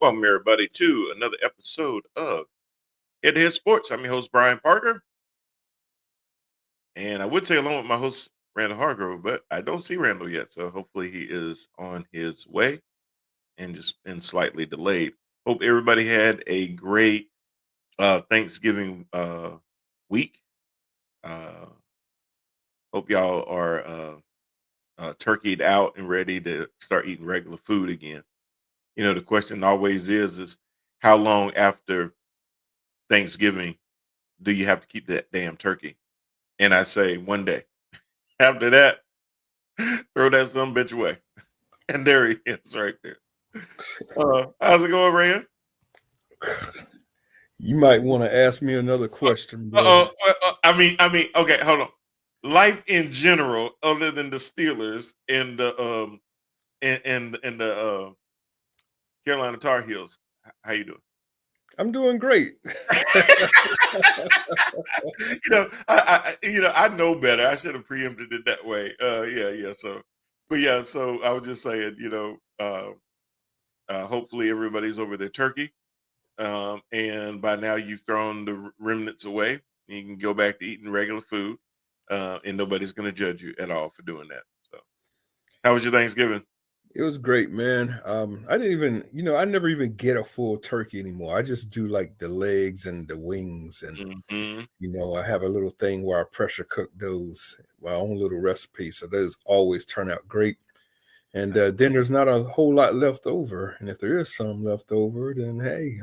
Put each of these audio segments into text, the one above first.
Welcome, everybody, to another episode of Head to Head Sports. I'm your host, Brian Parker, and I would say along with my host, Randall Hargrove, but I don't see Randall yet, so hopefully he is on his way and just been slightly delayed. Hope everybody had a great Thanksgiving week. Uh, hope y'all are turkeyed out and ready to start eating regular food again. You know, the question always is how long after Thanksgiving do you have to keep that damn turkey? And I say one day. After that, throw that some bitch away. And there he is right there. How's it going, Rand? You might want to ask me another question, bro. Okay, hold on. Life in general, other than the Steelers and the Carolina Tar Heels, how you doing? I'm doing great. I know better. I should have preempted it that way. Yeah. So I was just saying, hopefully everybody's over their turkey, and by now you've thrown the remnants away. You can go back to eating regular food, and nobody's going to judge you at all for doing that. So, how was your Thanksgiving? It was great, man. I didn't even, I never even get a full turkey anymore. I just do like the legs and the wings, and Hmm. I have a little thing where I pressure cook those, my own little recipe. So those always turn out great. And then there's not a whole lot left over. And if there is some left over, then hey,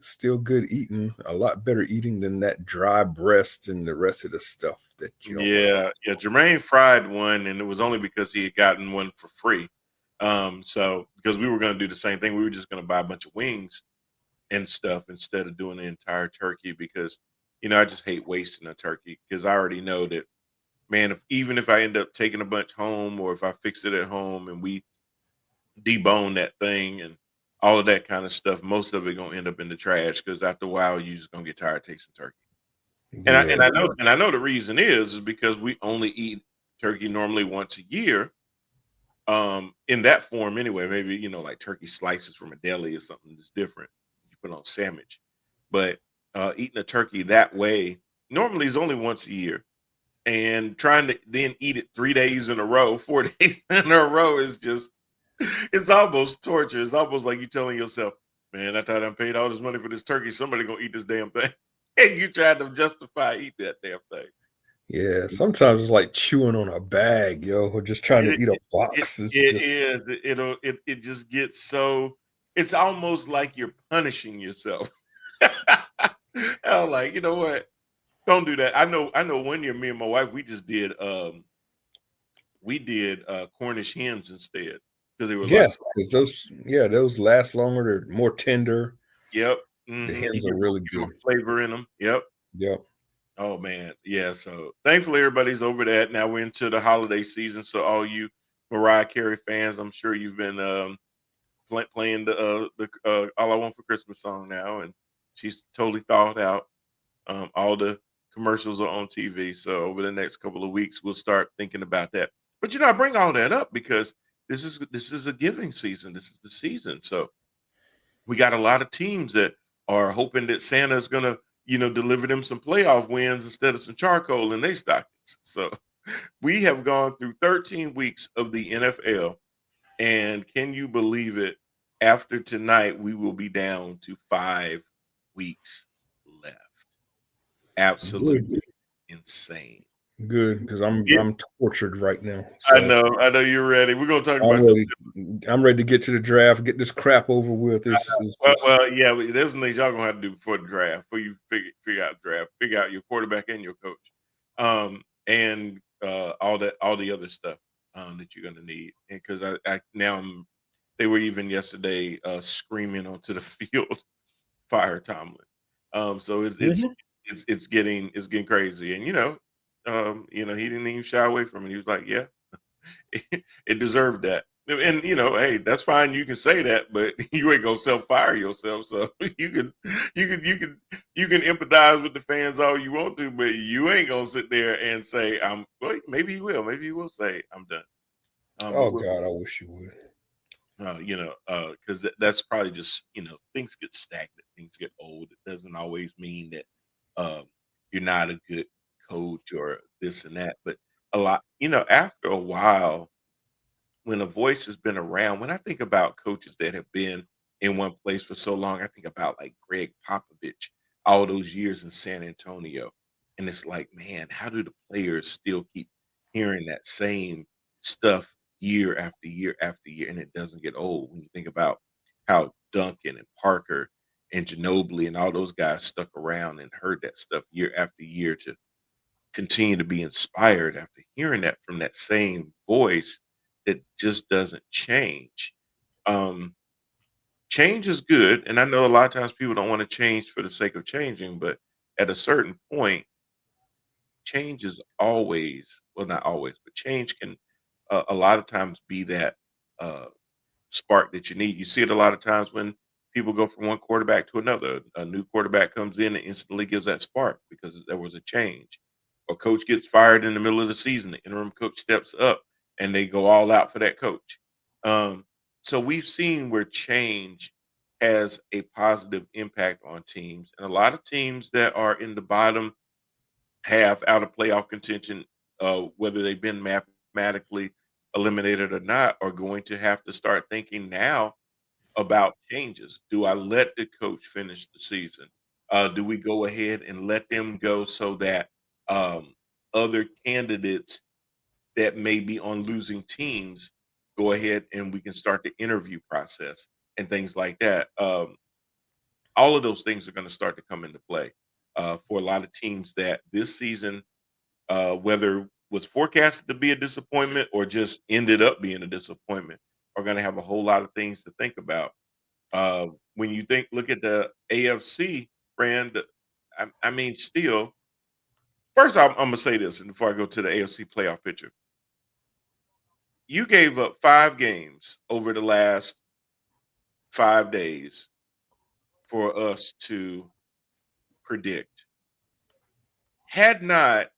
still good eating, a lot better eating than that dry breast and the rest of the stuff that you don't want to. Yeah. Jermaine fried one, and it was only because he had gotten one for free. So because we were going to do the same thing, we were just going to buy a bunch of wings and stuff instead of doing the entire turkey because I just hate wasting a turkey because I already know that, man, even if I end up taking a bunch home or if I fix it at home and we debone that thing and all of that kind of stuff, most of it gonna end up in the trash because after a while you just gonna get tired of tasting turkey. And I Yeah, and I know and I know the reason is because we only eat turkey normally once a year. In that form anyway, maybe like turkey slices from a deli or something that's different. You put on sandwich. But eating a turkey that way normally is only once a year. And trying to then eat it 3 days in a row, 4 days in a row is just it's almost torture. It's almost like you telling yourself, man, I thought I paid all this money for this turkey. Somebody gonna eat this damn thing. And you try to justify eat that damn thing. yeah. Sometimes it's like chewing on a bag, yo, or just trying to It, eat a it, box. It's it just is. It just gets so it's almost like you're punishing yourself. I'm like, you know what? Don't do that. I know one year me and my wife we did Cornish hens instead because they were yeah, less. because those last longer. They're more tender. Yep. The You hens are get really more good. flavor in them. Yep. Yep. Oh man, yeah. So thankfully everybody's over that. Now we're into the holiday season. So all you Mariah Carey fans, I'm sure you've been playing the "All I Want for Christmas" song now, and she's totally thawed out. All the commercials are on TV. So over the next couple of weeks, we'll start thinking about that. But I bring all that up because this is a giving season. This is the season. So we got a lot of teams that are hoping that Santa's gonna, deliver them some playoff wins instead of some charcoal in their stockings. So we have gone through 13 weeks of the NFL, and can you believe it? After tonight, we will be down to 5 weeks left. Good. Absolutely insane. Good, because I'm Yeah, I'm tortured right now. I So know. I know you're ready. We're gonna talk I'm about ready. I'm ready to get to the draft, get this crap over with. It's Well, just well, yeah. There's some things y'all gonna have to do before the draft, before you figure out the draft, figure out your quarterback and your coach, and all the other stuff that you're gonna need. And because I now they were even yesterday screaming onto the field, fire Tomlin. So Mhm. it's getting crazy, and he didn't even shy away from it. He was like, yeah, it deserved that. And hey, that's fine. You can say that, but you ain't gonna self fire yourself. So you can empathize with the fans all you want to, but you ain't gonna sit there and say I'm. Well, maybe you will. Maybe you will say I'm done. But Oh God, I wish you would. Because that's probably just things get stagnant, things get old. It doesn't always mean that um, you're not a good coach or this and that, but a lot, after a while, when a voice has been around, when I think about coaches that have been in one place for so long, I think about like Greg Popovich, all those years in San Antonio. And it's like, man, how do the players still keep hearing that same stuff year after year after year? And it doesn't get old when you think about how Duncan and Parker and Ginobili and all those guys stuck around and heard that stuff year after year to continue to be inspired after hearing that from that same voice that just doesn't change. Um, Change is good, and I know a lot of times people don't want to change for the sake of changing, but at a certain point, change is always, well, not always, but change can a lot of times be that uh, spark that you need. You see it a lot of times when people go from one quarterback to another. A new quarterback comes in and instantly gives that spark because there was a change. Or coach gets fired in the middle of the season. The interim coach steps up and they go all out for that coach. Um, so we've seen where change has a positive impact on teams. And a lot of teams that are in the bottom half out of playoff contention, whether they've been mathematically eliminated or not, are going to have to start thinking now about changes. Do I let the coach finish the season? Do we go ahead and let them go so that um, other candidates that may be on losing teams go ahead and we can start the interview process and things like that? All of those things are going to start to come into play for a lot of teams that this season, whether was forecasted to be a disappointment or just ended up being a disappointment, are going to have a whole lot of things to think about. When you look at the AFC, brand, I mean, still, first I'm gonna say this, and before I go to the AFC playoff picture, you gave up 5 games over the last 5 days for us to predict. Had not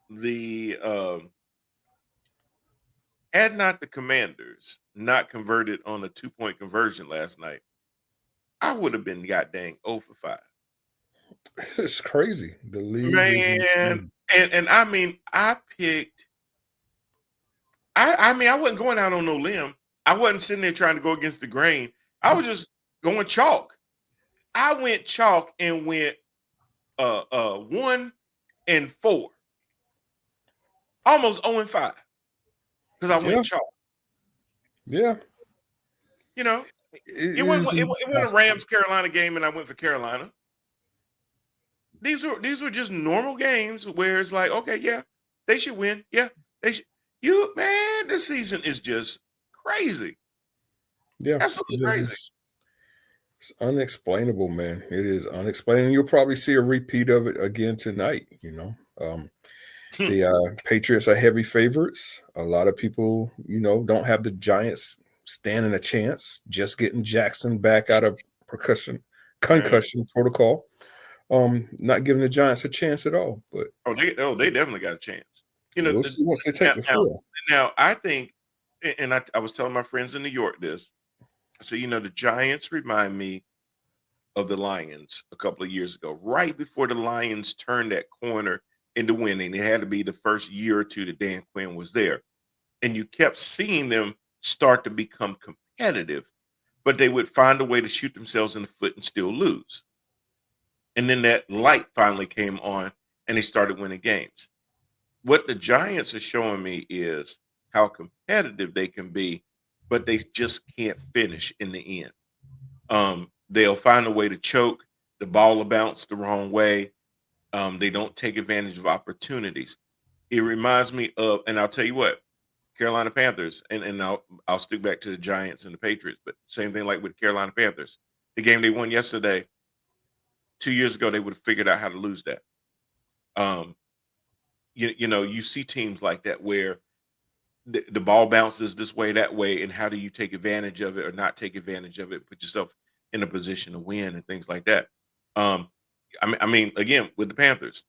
the Commanders not converted on a 2-point conversion last night, I would have been god dang 0 for 5. It's crazy. The league is Man, insane. and I mean, I wasn't going out on no limb. I wasn't sitting there trying to go against the grain. I was just going chalk. I went chalk and went 1-4, almost 0-5 because I went Yeah, chalk. yeah. You know, It it wasn't is it wasn't a impossible. Rams Carolina game, and I went for Carolina. These were just normal games where it's like, okay, yeah, they should win. Yeah, they should. You man, this season is just crazy, Yeah, absolutely crazy. it's unexplainable, man. It is unexplainable. You'll probably see a repeat of it again tonight. The Patriots are heavy favorites. A lot of people, don't have the Giants standing a chance. Just getting Jackson back out of Right. concussion protocol. Not giving the Giants a chance at all. But They definitely got a chance. we'll see once they take Now the now, field. now I think, and I was telling my friends in New York this. So the Giants remind me of the Lions a couple of years ago, right before the Lions turned that corner into winning. It had to be the first year or two that Dan Quinn was there, and you kept seeing them start to become competitive, but they would find a way to shoot themselves in the foot and still lose. And then that light finally came on, and they started winning games. What the Giants are showing me is how competitive they can be, but they just can't finish in the end. They'll find a way to choke. The ball will bounce the wrong way. They don't take advantage of opportunities. It reminds me of, and I'll tell you what, Carolina Panthers, and I'll stick back to the Giants and the Patriots, but same thing like with Carolina Panthers. The game they won yesterday, 2 years ago, they would have figured out how to lose that. Um, you see teams like that where the ball bounces this way, that way, and how do you take advantage of it or not take advantage of it, put yourself in a position to win and things like that. Um, I mean, again, with the Panthers,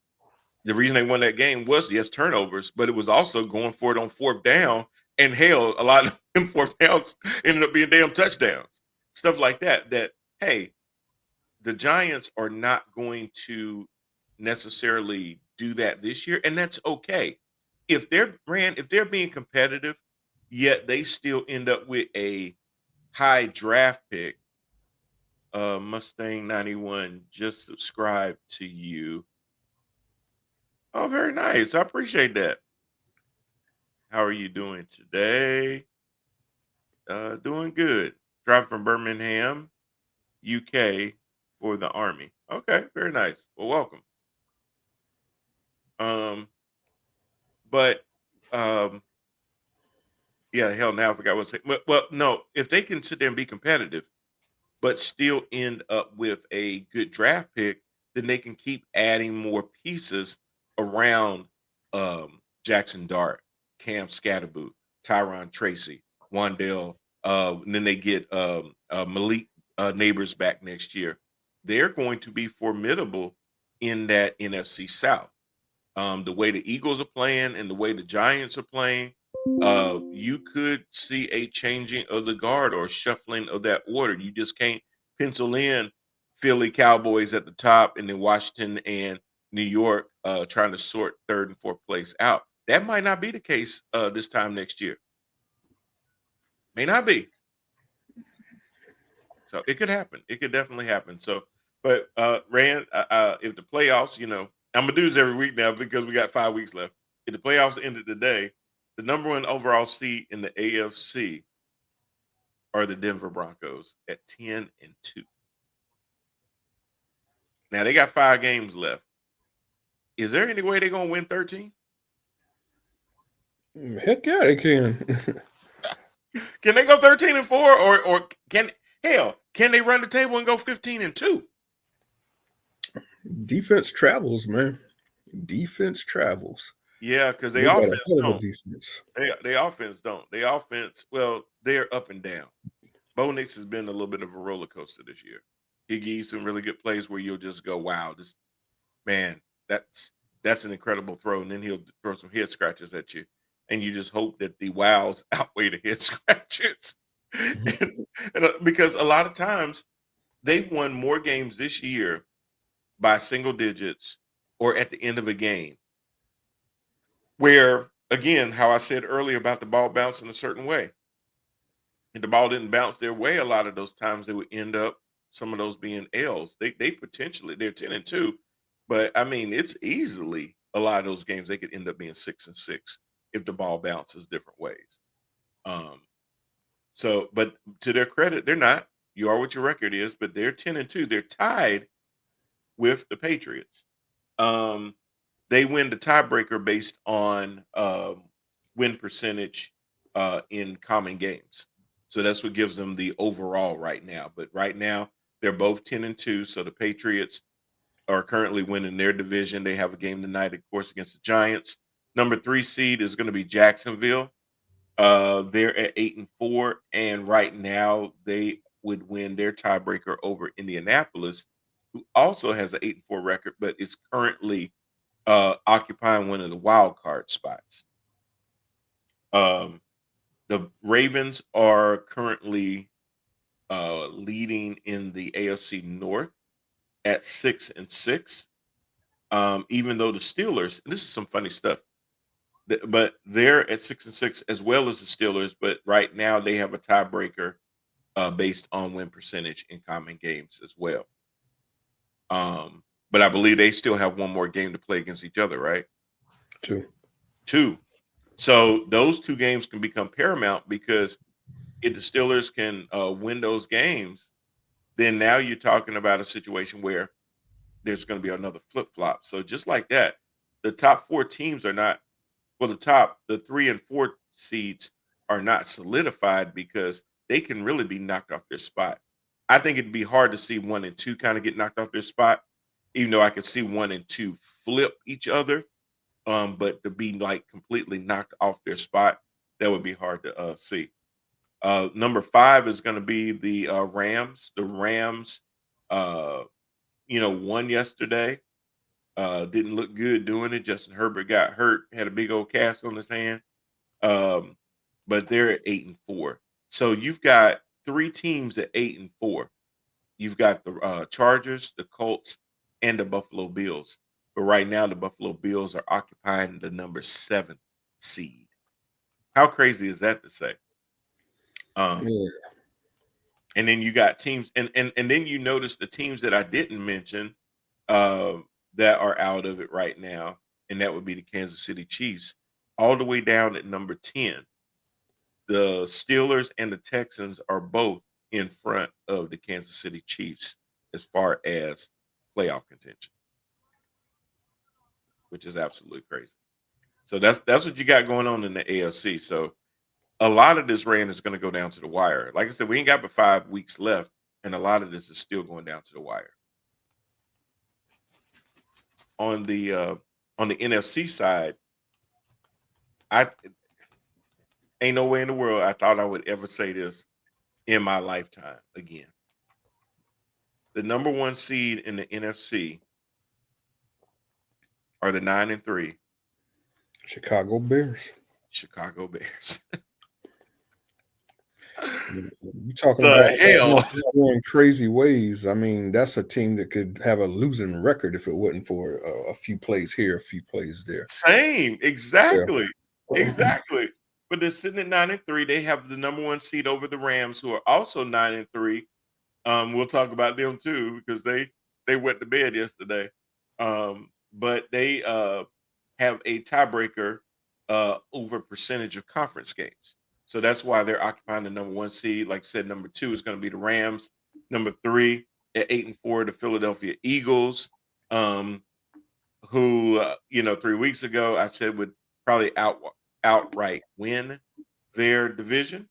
the reason they won that game was yes, turnovers, but it was also going for it on fourth down. And hell, a lot Them fourth downs ended up being damn touchdowns. Stuff like that. That hey, the Giants are not going to necessarily do that this year, and that's okay. If they're being competitive, yet they still end up with a high draft pick. Mustang 91 just subscribed to you. Oh, very nice. I appreciate that. How are you doing today? Doing good. Driving from Birmingham, UK for the Army. Okay, very nice. Well, welcome. Um, but yeah, hell, now I forgot what to say. Well, no, if they can sit there and be competitive, but still end up with a good draft pick, then they can keep adding more pieces around Jackson Dart, Cam Scatterboot, Tyron Tracy, Wandale. And then they get Malik Neighbors back next year. They're going to be formidable in that NFC South. The way the Eagles are playing and the way the Giants are playing, you could see a changing of the guard or shuffling of that order. You just can't pencil in Philly Cowboys at the top and then Washington and New York trying to sort third and fourth place out. That might not be the case this time next year. May not be. So it could happen. It could definitely happen. So, but Rand, if the playoffs, I'm gonna do this every week now because we got 5 weeks left. If the playoffs ended today, the number one overall seed in the AFC are the Denver Broncos at 10-2. Now they got 5 games left. Is there any way they're gonna win 13? Heck yeah, they can. Can they go 13-4, or can they run the table and go 15-2? Defense travels, man. Defense travels. Yeah, because they They got a offense hell of a don't. defense. They offense don't. They offense, well, they're up and down. Bo Nix has been a little bit of a roller coaster this year. He gives some really good plays where you'll just go, "Wow, this man, that's an incredible throw," and then he'll throw some head scratches at you, and you just hope that the wows outweigh the head scratches. Because a lot of times they've won more games this year by single digits or at the end of a game, where again, how I said earlier about the ball bouncing a certain way. If the ball didn't bounce their way a lot of those times, they would end up some of those being L's. They potentially they're 10-2, but I mean it's easily a lot of those games they could end up being 6-6 if the ball bounces different ways. Um, so, but to their credit, they're not. You are what your record is, but they're 10-2. They're tied with the Patriots. Um, they win the tiebreaker based on win percentage in common games. So that's what gives them the overall right now. But right now, they're both 10-2. So the Patriots are currently winning their division. They have a game tonight, of course, against the Giants. Number 3 seed is going to be Jacksonville. They're at 8-4, and right now they would win their tiebreaker over Indianapolis, who also has an 8-4 record, but is currently occupying one of the wild card spots. The Ravens are currently leading in the AFC North at 6-6. Even though the Steelers, and this is some funny stuff, but they're at 6-6 as well as the Steelers. But right now they have a tiebreaker based on win percentage in common games as well. But I believe they still have one more game to play against each other, right? Two. So those 2 games can become paramount because if the Steelers can win those games, then now you're talking about a situation where there's going to be another flip flop. So just like that, the top 4 teams are not, well, the 3 and 4 seeds are not solidified because they can really be knocked off their spot. I think it'd be hard to see 1 and 2 kind of get knocked off their spot, even though I could see 1 and 2 flip each other. But to be like completely knocked off their spot, that would be hard to see. Number 5 is going to be the Rams. The Rams, won yesterday. Didn't look good doing it. Justin Herbert got hurt, had a big old cast on his hand. but they're at 8-4. So you've got three teams at 8-4. You've got the Chargers, the Colts, and the Buffalo Bills. But right now, the Buffalo Bills are occupying the number 7 seed. How crazy is that to say? Um, Yeah. and then you got teams, and then you notice the teams that I didn't mention uh, that are out of it right now, and that would be the Kansas City Chiefs, all the way down at number 10. The Steelers and the Texans are both in front of the Kansas City Chiefs as far as playoff contention, which is absolutely crazy. So that's what you got going on in the AFC. So a lot of this rain is going to go down to the wire. Like I said, we ain't got but 5 weeks left, and a lot of this is still going down to the wire. On the NFC side, I ain't no way in the world I thought I would ever say this in my lifetime again. The number one seed in the NFC are the 9-3 Chicago Bears. Chicago Bears. You talking The about hell? going crazy ways. I mean, that's a team that could have a losing record if it wasn't for a few plays here, a few plays there. Same, Yeah. exactly. But they're sitting at 9-3. They have the number one seed over the Rams, who are also 9-3. We'll talk about them too because they went to bed yesterday. But they have a tiebreaker over percentage of conference games. So that's why they're occupying the number one seed. Like I said, number 2 is going to be the Rams. Number 3 at 8-4, the Philadelphia Eagles, who 3 weeks ago I said would probably outright win their division,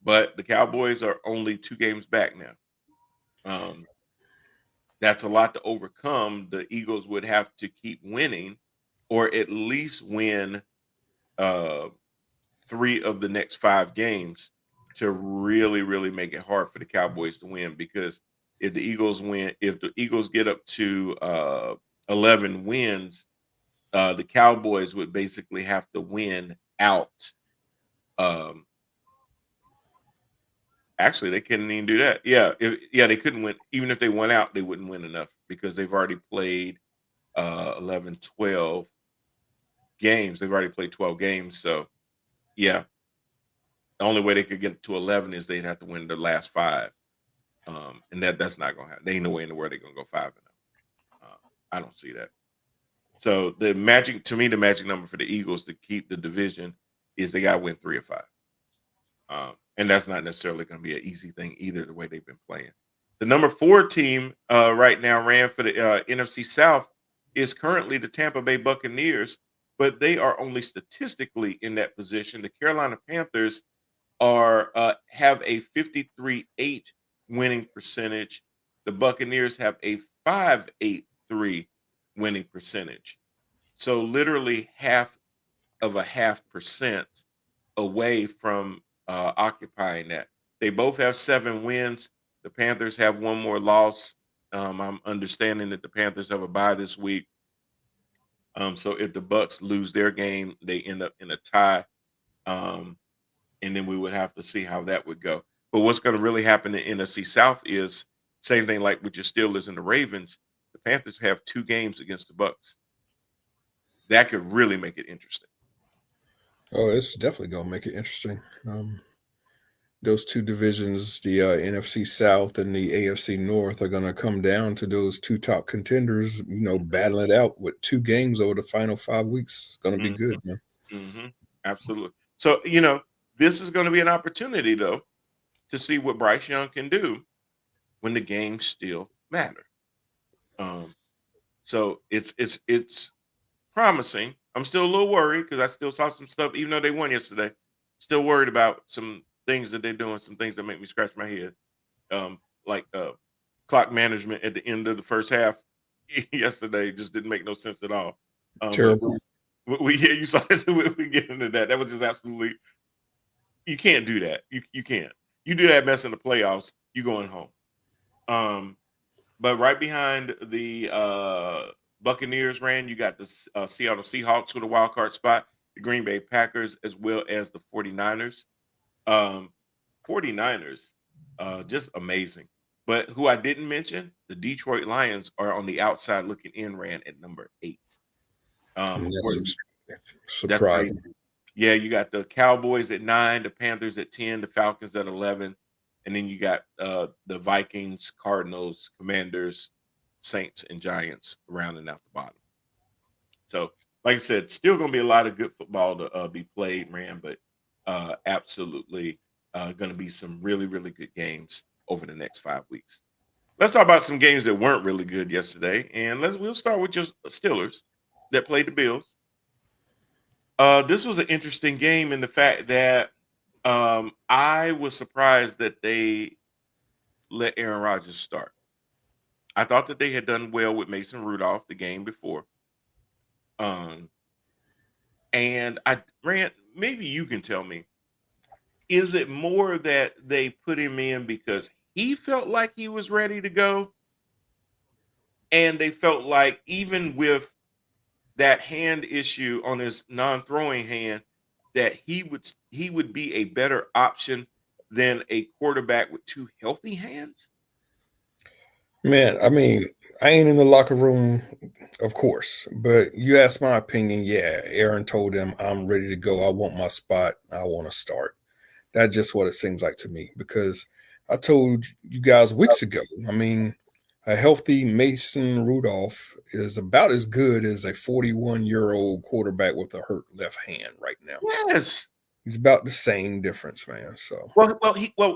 but the Cowboys are only 2 games back now. That's a lot to overcome. The Eagles would have to keep winning, or at least win uh, 3 of the next 5 games to really, really make it hard for the Cowboys to win. Because if the Eagles get up to 11 wins, the Cowboys would basically have to win out. Um, Actually, they couldn't even do that. Yeah, they couldn't win. Even if they went out, they wouldn't win enough because they've already played 11, 12 games. They've already played 12 games. So, yeah, the only way they could get to 11 is they'd have to win the last 5. And that's not going to happen. There ain't no way in the world they're going to go 5-0. I don't see that. So the magic number for the Eagles to keep the division is they got to win 3 or 5. And that's not necessarily going to be an easy thing either, the way they've been playing. The number 4 team right now ran for the NFC South is currently the Tampa Bay Buccaneers, but they are only statistically in that position. The Carolina Panthers have a 53-8 winning percentage. The Buccaneers have a 5.83 winning percentage. So literally half of a half percent away from occupying that. They both have 7 wins. The Panthers have 1 more loss. I'm understanding that the Panthers have a bye this week. So if the Bucks lose their game, they end up in a tie. And then we would have to see how that would go. But what's going to really happen in NFC South is same thing like with your Steelers and the Ravens. The Panthers have 2 games against the Bucks. That could really make it interesting. Oh, it's definitely gonna make it interesting. Those 2 divisions, the NFC South and the AFC North, are gonna come down to those 2 top contenders. Battling it out with 2 games over the final 5 weeks. It's gonna be good, man. Mm-hmm. Absolutely. So, this is going to be an opportunity, though, to see what Bryce Young can do when the games still matter. So it's promising. I'm still a little worried because I still saw some stuff, even though they won yesterday. Still worried about some things that they're doing, some things that make me scratch my head, like clock management at the end of the first half yesterday just didn't make no sense at all. But Terrible. you saw it. We get into that. That was just absolutely. You can't do that. You can't. You do that mess in the playoffs, you going home. But right behind the Buccaneers you got the Seattle Seahawks with a wild card spot. the Green Bay Packers, as well as the 49ers. Um, 49ers, just amazing. But who I didn't mention, the Detroit Lions are on the outside looking in, ran at number 8. And Where that's that's surprising. crazy. Yeah, you got the Cowboys at 9, the Panthers at 10, the Falcons at 11, and then you got the Vikings, Cardinals, Commanders, Saints, and Giants rounding out the bottom. So, like I said, still going to be a lot of good football to be played, man. But absolutely going to be some really, really good games over the next 5 weeks. Let's talk about some games that weren't really good yesterday, and we'll start with just Steelers that played the Bills. This was an interesting game in the fact that I was surprised that they let Aaron Rodgers start. I thought that they had done well with Mason Rudolph the game before. Um, and I ran. Maybe you can tell me: is it more that they put him in because he felt like he was ready to go, and they felt like even with that hand issue on his non-throwing hand, that he would be a better option than a quarterback with two healthy hands? Man, I mean, I ain't in the locker room, of course, but you asked my opinion. Yeah, Aaron told him, I'm ready to go. I want my spot. I want to start. That's just what it seems like to me because I told you guys weeks ago. I mean, a healthy Mason Rudolph is about as good as a 41-year-old quarterback with a hurt left hand right now. Yes. He's about the same difference, man. So,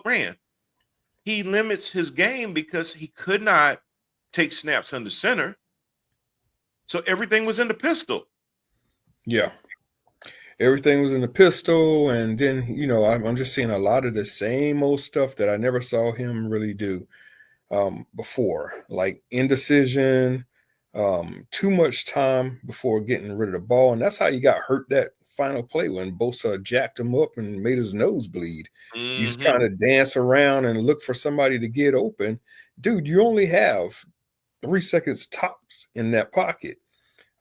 Rand, he limits his game because he could not take snaps under center, so everything was in the pistol. yeah, everything was in the pistol. And then, I'm just seeing a lot of the same old stuff that I never saw him really do before, like indecision, too much time before getting rid of the ball. And that's how he got hurt that final play when Bosa jacked him up and made his nose bleed. He's Hmm. trying to dance around and look for somebody to get open. Dude, you only have 3 seconds tops in that pocket.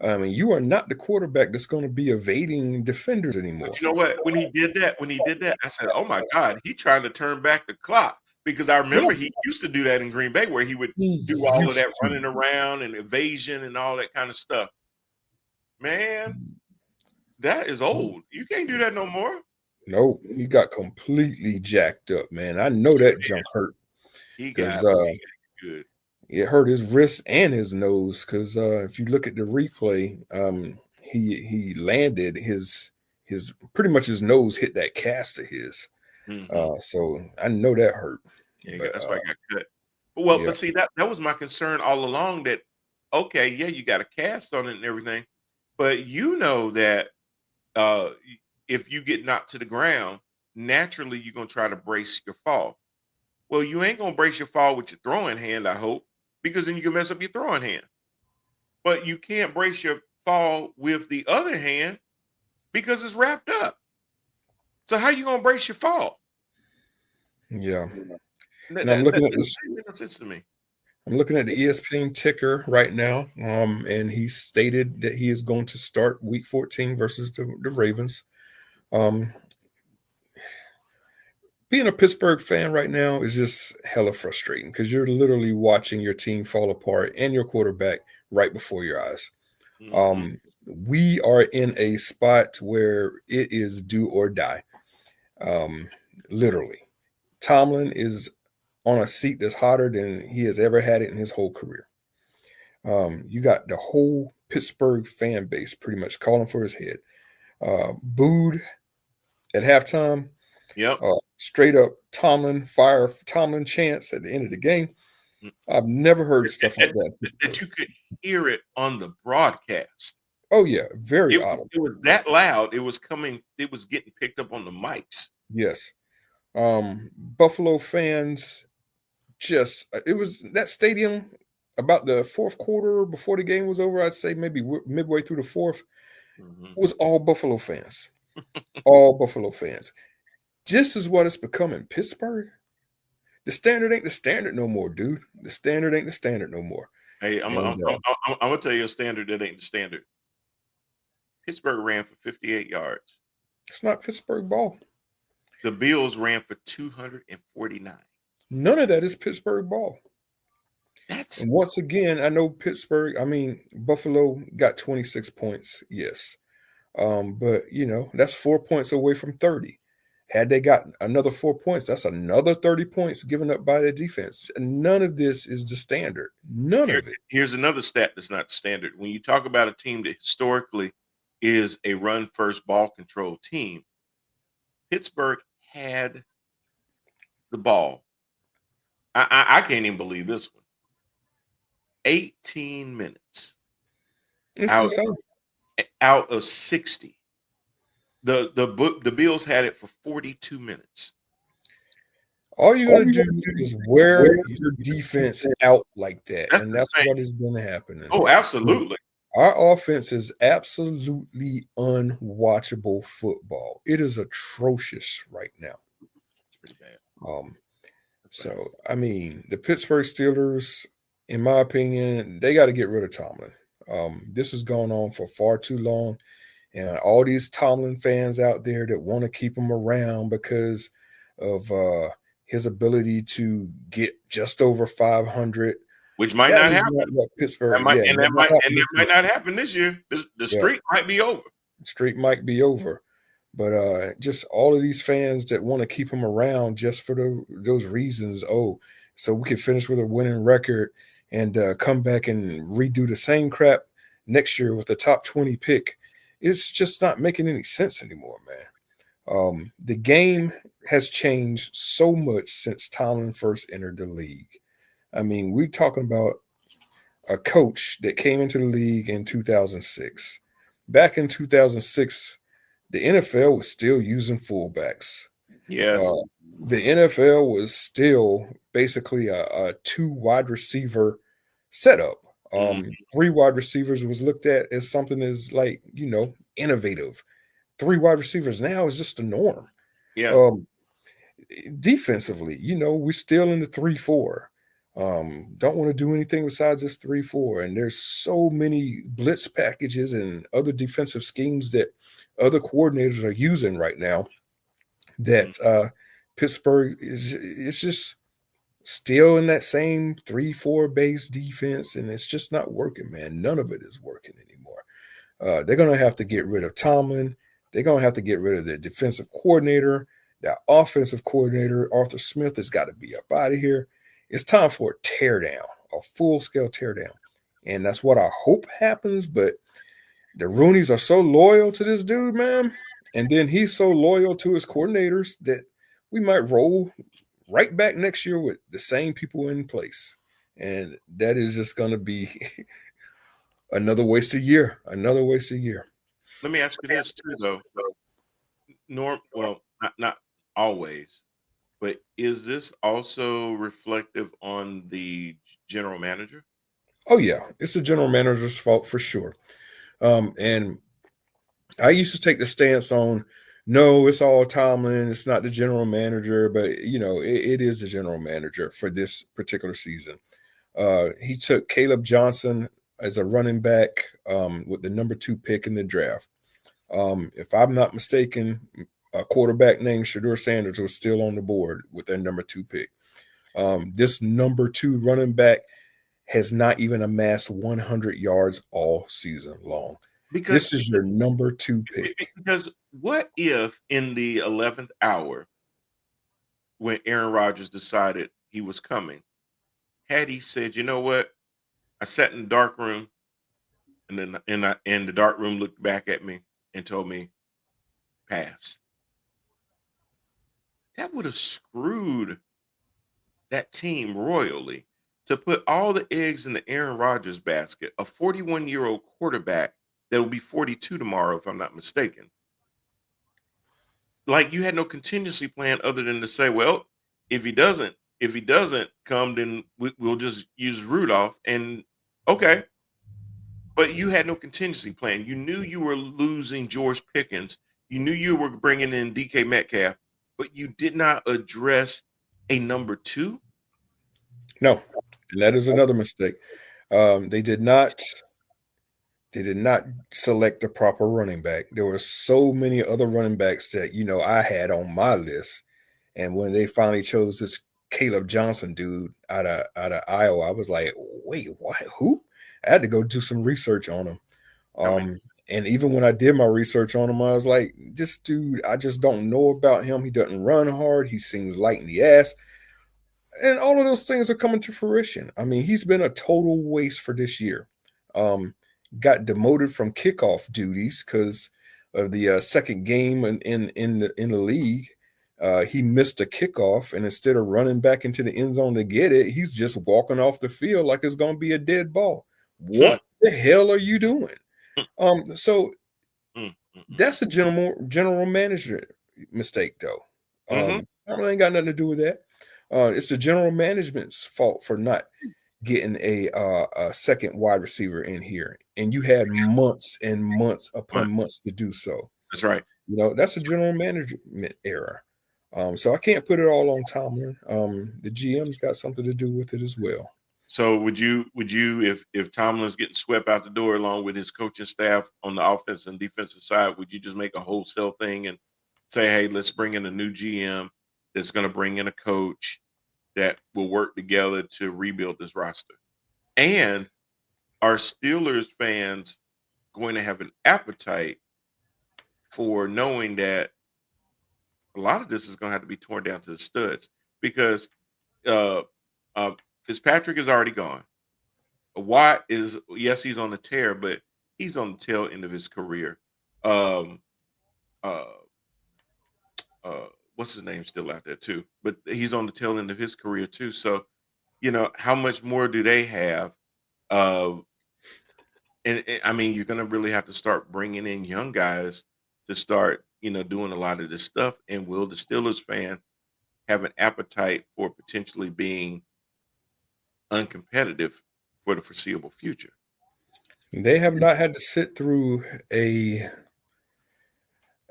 I mean, you are not the quarterback that's going to be evading defenders But anymore. you know what? When he did that, I said, "Oh my God, he trying to turn back the clock." Because I Yeah, remember he used to do that in Green Bay, where he would he do all of used that to. running around and evasion and all that kind of stuff. Man, that is old. You can't do that no more. Nope, he got completely jacked up, man. I know that junk hurt He because got good. it hurt his wrist and his nose. Because if you look at the replay, he landed his pretty much his nose hit that cast of his. Hmm. So I know that hurt. Yeah, But that's why I got cut. Well, yeah, but see that was my concern all along. That okay, yeah, you got a cast on it and everything, but you know that if you get knocked to the ground, naturally you're gonna try to brace your fall. Well, you ain't gonna brace your fall with your throwing hand, I hope, because then you can mess up your throwing hand. But you can't brace your fall with the other hand because it's wrapped up. So how you gonna brace your fall? yeah. That And I'm that, looking that, at that this. makes no sense to me. I'm looking at the ESPN ticker right now, and he stated that he is going to start Week 14 versus the Ravens. Um, Being a Pittsburgh fan right now is just hella frustrating because you're literally watching your team fall apart and your quarterback right before your eyes. Hmm. We are in a spot where it is do or die. Um, Literally, Tomlin is on a seat that's hotter than he has ever had it in his whole career. You got the whole Pittsburgh fan base pretty much calling for his head. Booed at halftime. Yep. Straight up Tomlin, fire Tomlin chants at the end of the game. Mm. I've never heard That, stuff like that, that in that Pittsburgh. you could hear it on the broadcast. Oh yeah, very It audible. it was that loud. It was coming. It was getting picked up on the mics. Yes. Buffalo fans just it was that stadium about the fourth quarter before the game was over. I'd say maybe midway through the fourth Hmm. was all Buffalo fans. All Buffalo fans. This is what it's become in Pittsburgh. The standard ain't the standard no more, dude. The standard ain't the standard no more. Hey, I'm And I'm, I'm I'm I'm gonna tell you a standard that ain't the standard. Pittsburgh ran for 58 yards. It's not Pittsburgh ball. The Bills ran for 249. None of that is Pittsburgh ball. That's And once again, I know Pittsburgh, I mean, Buffalo got 26 points, yes. But that's 4 points away from 30. Had they got another 4 points, that's another 30 points given up by the defense. None of this is the standard. None here, of it. here's another stat that's not standard. When you talk about a team that historically is a run first ball control team, Pittsburgh had the ball. I can't even believe this one. 18 minutes It's out insane. out of 60. The Bills had it for 42 minutes. All you're going to do is wear your defense out like that. That's And that's insane. what is going to happen. Oh, absolutely. Our offense is absolutely unwatchable football. It is atrocious right now. It's pretty bad. So, I mean, the Pittsburgh Steelers, in my opinion, they got to get rid of Tomlin. This has gone on for far too long. And all these Tomlin fans out there that want to keep him around because of his ability to get just over 500. Which might not happen. What Pittsburgh, That might not happen this year. The streak might be over. Streak might be over. But just all of these fans that want to keep him around just for those reasons. Oh, so we can finish with a winning record and come back and redo the same crap next year with a top 20 pick. It's just not making any sense anymore, man. The game has changed so much since Tomlin first entered the league. I mean, we're talking about a coach that came into the league in 2006. Back in 2006, the NFL was still using fullbacks. Yes. The NFL was still basically a 2 wide receiver setup. 3 wide receivers was looked at as something as like, innovative. 3 wide receivers now is just the norm. Yeah. Defensively, we're still in the 3-4. Don't want to do anything besides this 3-4. And there's so many blitz packages and other defensive schemes that other coordinators are using right now that Pittsburgh is just still in that same 3-4 base defense, and it's just not working, man. None of it is working anymore. They're going to have to get rid of Tomlin. They're going to have to get rid of their defensive coordinator. That offensive coordinator, Arthur Smith, has got to be up out of here. It's time for a teardown, a full-scale teardown. And that's what I hope happens, but the Rooneys are so loyal to this dude, man. And then he's so loyal to his coordinators that we might roll right back next year with the same people in place. And that is just going to be another wasted year. Another wasted year. Let me ask you this too, though. Not always, but is this also reflective on the general manager? Oh, yeah. It's the general manager's fault for sure. And I used to take the stance on, no, it's all Tomlin. It's not the general manager, but, it is the general manager for this particular season. He took Caleb Johnson as a running back with the number 2 pick in the draft. If I'm not mistaken, a quarterback named Shedeur Sanders was still on the board with their number 2 pick. This number 2 running back has not even amassed 100 yards all season long. Because this is your number 2 pick. Because what if in the 11th hour, when Aaron Rodgers decided he was coming, had he said, you know what? I sat in the dark room, and then and the dark room looked back at me and told me, pass. That would have screwed that team royally to put all the eggs in the Aaron Rodgers basket, a 41-year-old quarterback that will be 42 tomorrow, if I'm not mistaken. Like, you had no contingency plan other than to say, well, if he doesn't come, then we'll just use Rudolph. And okay, but you had no contingency plan. You knew you were losing George Pickens. You knew you were bringing in DK Metcalf, but you did not address a number 2. No, and that is another mistake. They did not They did not select the proper running back. There were so many other running backs that I had on my list, and when they finally chose this Caleb Johnson dude out of Iowa, I was like, wait, what? Who? I had to go do some research on him. I mean, And even when I did my research on him, I was like, this dude, I just don't know about him. He doesn't run hard. He seems light in the ass. And all of those things are coming to fruition. I mean, he's been a total waste for this year. Um, got demoted from kickoff duties because of the second game in the league. He missed a kickoff, and instead of running back into the end zone to get it, he's just walking off the field like it's going to be a dead ball. mm, What the hell are you doing? mm, So mm, mm, mm. that's a general manager mistake, though. Mhm. I ain't got nothing to do with that. It's the general management's fault for not getting a second wide receiver in here, and you had months and months Right. upon months to do so. That's right. That's a general management error. So I can't put it all on Tomlin. The GM's got something to do with it as well. So would you if Tomlin's getting swept out the door along with his coaching staff on the offense and defensive side, would you just make a wholesale thing and say, hey, let's bring in a new GM that's going to bring in a coach that will work together to rebuild this roster? And are Steelers fans going to have an appetite for knowing that a lot of this is going to have to be torn down to the studs because uh, uh, Fitzpatrick is already gone. Watt is, yes, he's on the tear, but he's on the tail end of his career. Um, uh, what's his name still out there too? But he's on the tail end of his career too. So how much more do they have? Uh, and I mean, you're gonna really have to start bringing in young guys to start, doing a lot of this stuff. And will the Steelers fan have an appetite for potentially being uncompetitive for the foreseeable future? They have not had to sit through a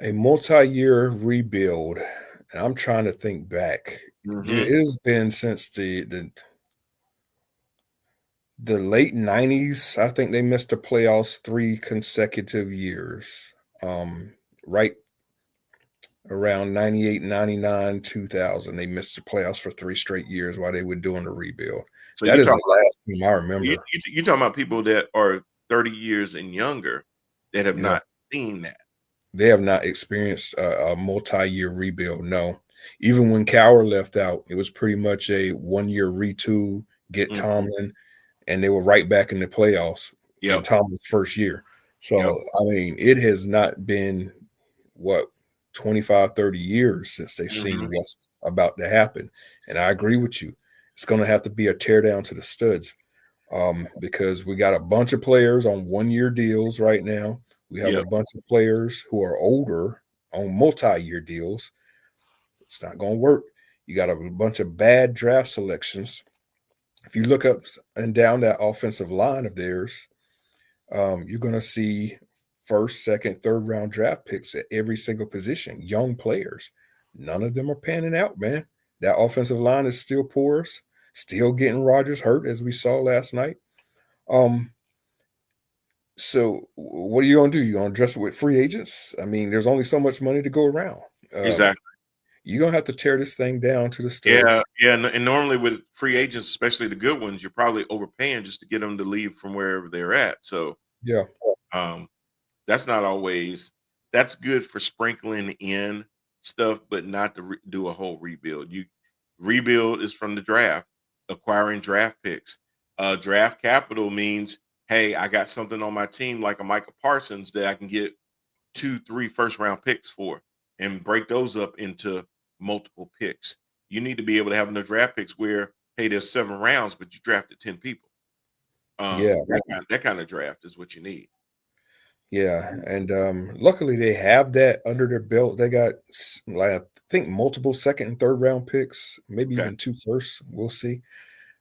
multi-year rebuild. And I'm trying to think back. Hmm. It has been since the late 90s. I think they missed the playoffs 3 consecutive years. Right around 98, 99, 2000, they missed the playoffs for 3 straight years while they were doing the rebuild. So That you is talk the last time I you, remember. you talking about people that are 30 years and younger that have Yeah, not seen that. they have not experienced a multi-year rebuild. No, even when Cowher left out, it was pretty much a 1 year retool, get Mhm. Tomlin, and they were right back in the playoffs in Yep. Tomlin's first year. Yep. So, I mean, it has not been what 25, 30 years since they've Mhm. seen what's about to happen. And I agree with you. It's going to have to be a teardown to the studs, because we got a bunch of players on 1 year deals right now. We have a Yep. bunch of players who are older on multi-year deals. It's not going to work. You got a bunch of bad draft selections. If you look up and down that offensive line of theirs, you're going to see first, second, third round draft picks at every single position, young players. None of them are panning out, man. That offensive line is still porous, still getting Rodgers hurt, as we saw last night. Um, so what are you going to do? You going to address it with free agents? I mean, there's only so much money to go around. Exactly. You're going to have to tear this thing down to the Yeah. studs. Yeah. And normally with free agents, especially the good ones, you're probably overpaying just to get them to leave from wherever they're at. So Yeah. um, that's not always that's good for sprinkling in stuff, but not to do a whole rebuild. You rebuild is from the draft, acquiring draft picks. Draft capital means, hey, I got something on my team like a Michael Parsons that I can get 2, 3 first round picks for and break those up into multiple picks. You need to be able to have enough draft picks where, hey, there's 7 rounds, but you drafted 10 people. Yeah. That kind of draft is what you need. Yeah, and luckily they have that under their belt. They got like I think multiple second and third round picks, maybe Okay. even two firsts. We'll see.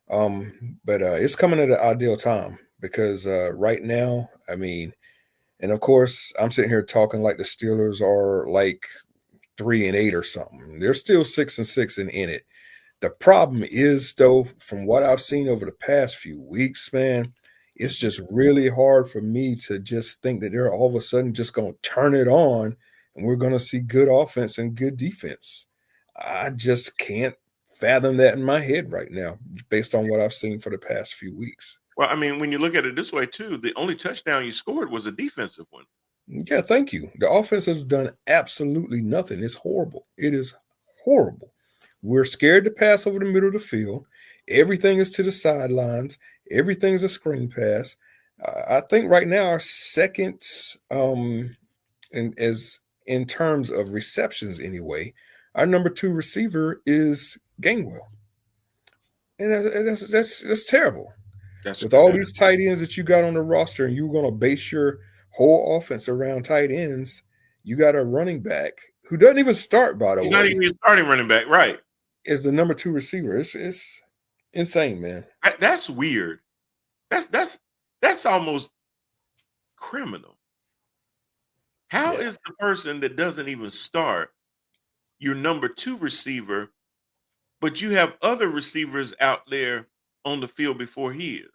But it's coming at an ideal time because right now, I mean, and of course, I'm sitting here talking like the Steelers are like 3-8 or something. They're still 6-6 and in it. The problem is, though, from what I've seen over the past few weeks, man, It's just really hard for me to just think that they're all of a sudden just going to turn it on and we're going to see good offense and good defense. I just can't fathom that in my head right now, based on what I've seen for the past few weeks. Well, I mean, when you look at it this way too, the only touchdown you scored was a defensive one. Yeah, thank you. The offense has done absolutely nothing. It's horrible. It is horrible. We're scared to pass over the middle of the field. Everything is to the sidelines. Everything's a screen pass. I think right now our second, in terms of receptions anyway, our number 2 receiver is Gainwell, and that's terrible. That's With all that, these tight ends that you got on the roster, and you're going to base your whole offense around tight ends, you got a running back who doesn't even start, by the he's not way, even your starting running back, right? is the number 2 receiver. It's insane, man. That's weird. That's almost criminal. How Yeah. is the person that doesn't even start your number 2 receiver, but you have other receivers out there on the field before he is?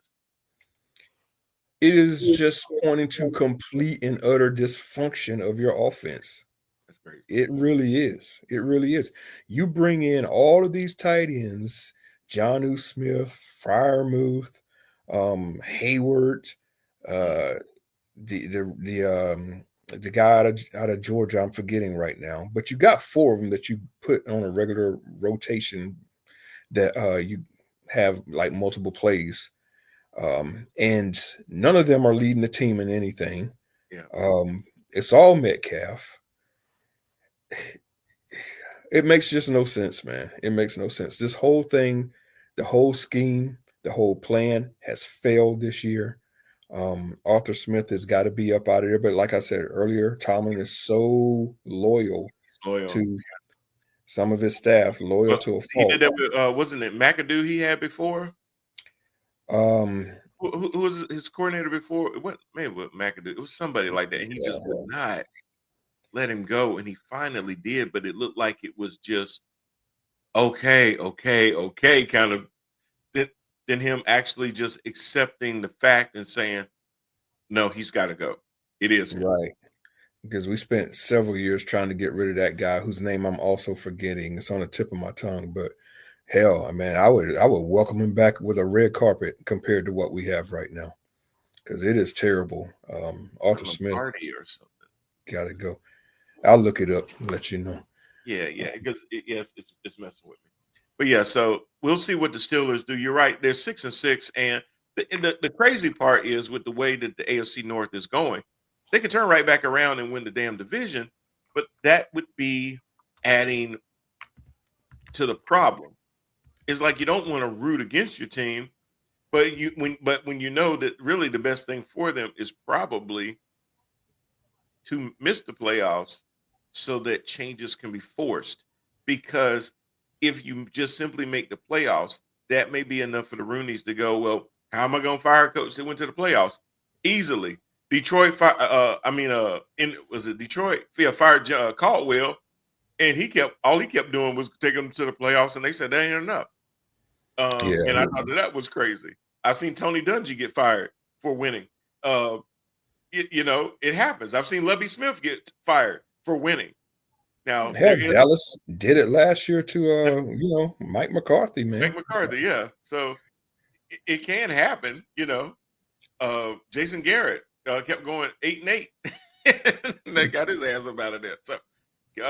It is just pointing to complete and utter dysfunction of your offense. That's crazy. It really is. It really is. You bring in all of these tight ends, Jonnu Smith, Fryermuth, Hayward, uh, the guy out of Georgia, I'm forgetting right now, but you got 4 of them that you put on a regular rotation that you have like multiple plays. And none of them are leading the team in anything. Yeah. It's all Metcalf. It makes just no sense, man. It makes no sense. This whole thing, the whole scheme, the whole plan has failed this year. Arthur Smith has got to be up out of there. But like I said earlier, Tomlin is so loyal Loyal. to some of his staff, loyal Well, to a he fault. did that with wasn't it McAdoo he had before? Um, Who was his coordinator before? What maybe with McAdoo? It was somebody like that. And he just would not let him go, and he finally did. But it looked like it was just okay, kind of. Than him actually just accepting the fact and saying, "No, he's got to go. It is him." right. Because we spent several years trying to get rid of that guy whose name I'm also forgetting. It's on the tip of my tongue, but hell, man, I would welcome him back with a red carpet compared to what we have right now, because it is terrible. Arthur Smith Party or something. got to go. I'll look it up and let you know. Yeah, because it's messing with me. But yeah, so we'll see what the Steelers do. You're right; they're 6-6, and the crazy part is with the way that the AFC North is going, they could turn right back around and win the damn division, but that would be adding to the problem. It's like you don't want to root against your team, but when you know that really the best thing for them is probably to miss the playoffs so that changes can be forced. Because if you just simply make the playoffs, that may be enough for the Roonies to go, well, how am I going to fire a coach that went to the playoffs? Easily. Detroit, was it Detroit? Yeah, fired Caldwell, and he kept doing was taking them to the playoffs, and they said that ain't enough. And I thought that was crazy. I've seen Tony Dungy get fired for winning. It happens. I've seen Lovie Smith get fired for winning. Now Hell, Dallas did it last year to Mike McCarthy, man. Mike McCarthy, yeah. So it can happen, Jason Garrett kept going 8-8. They got his ass up out of there. So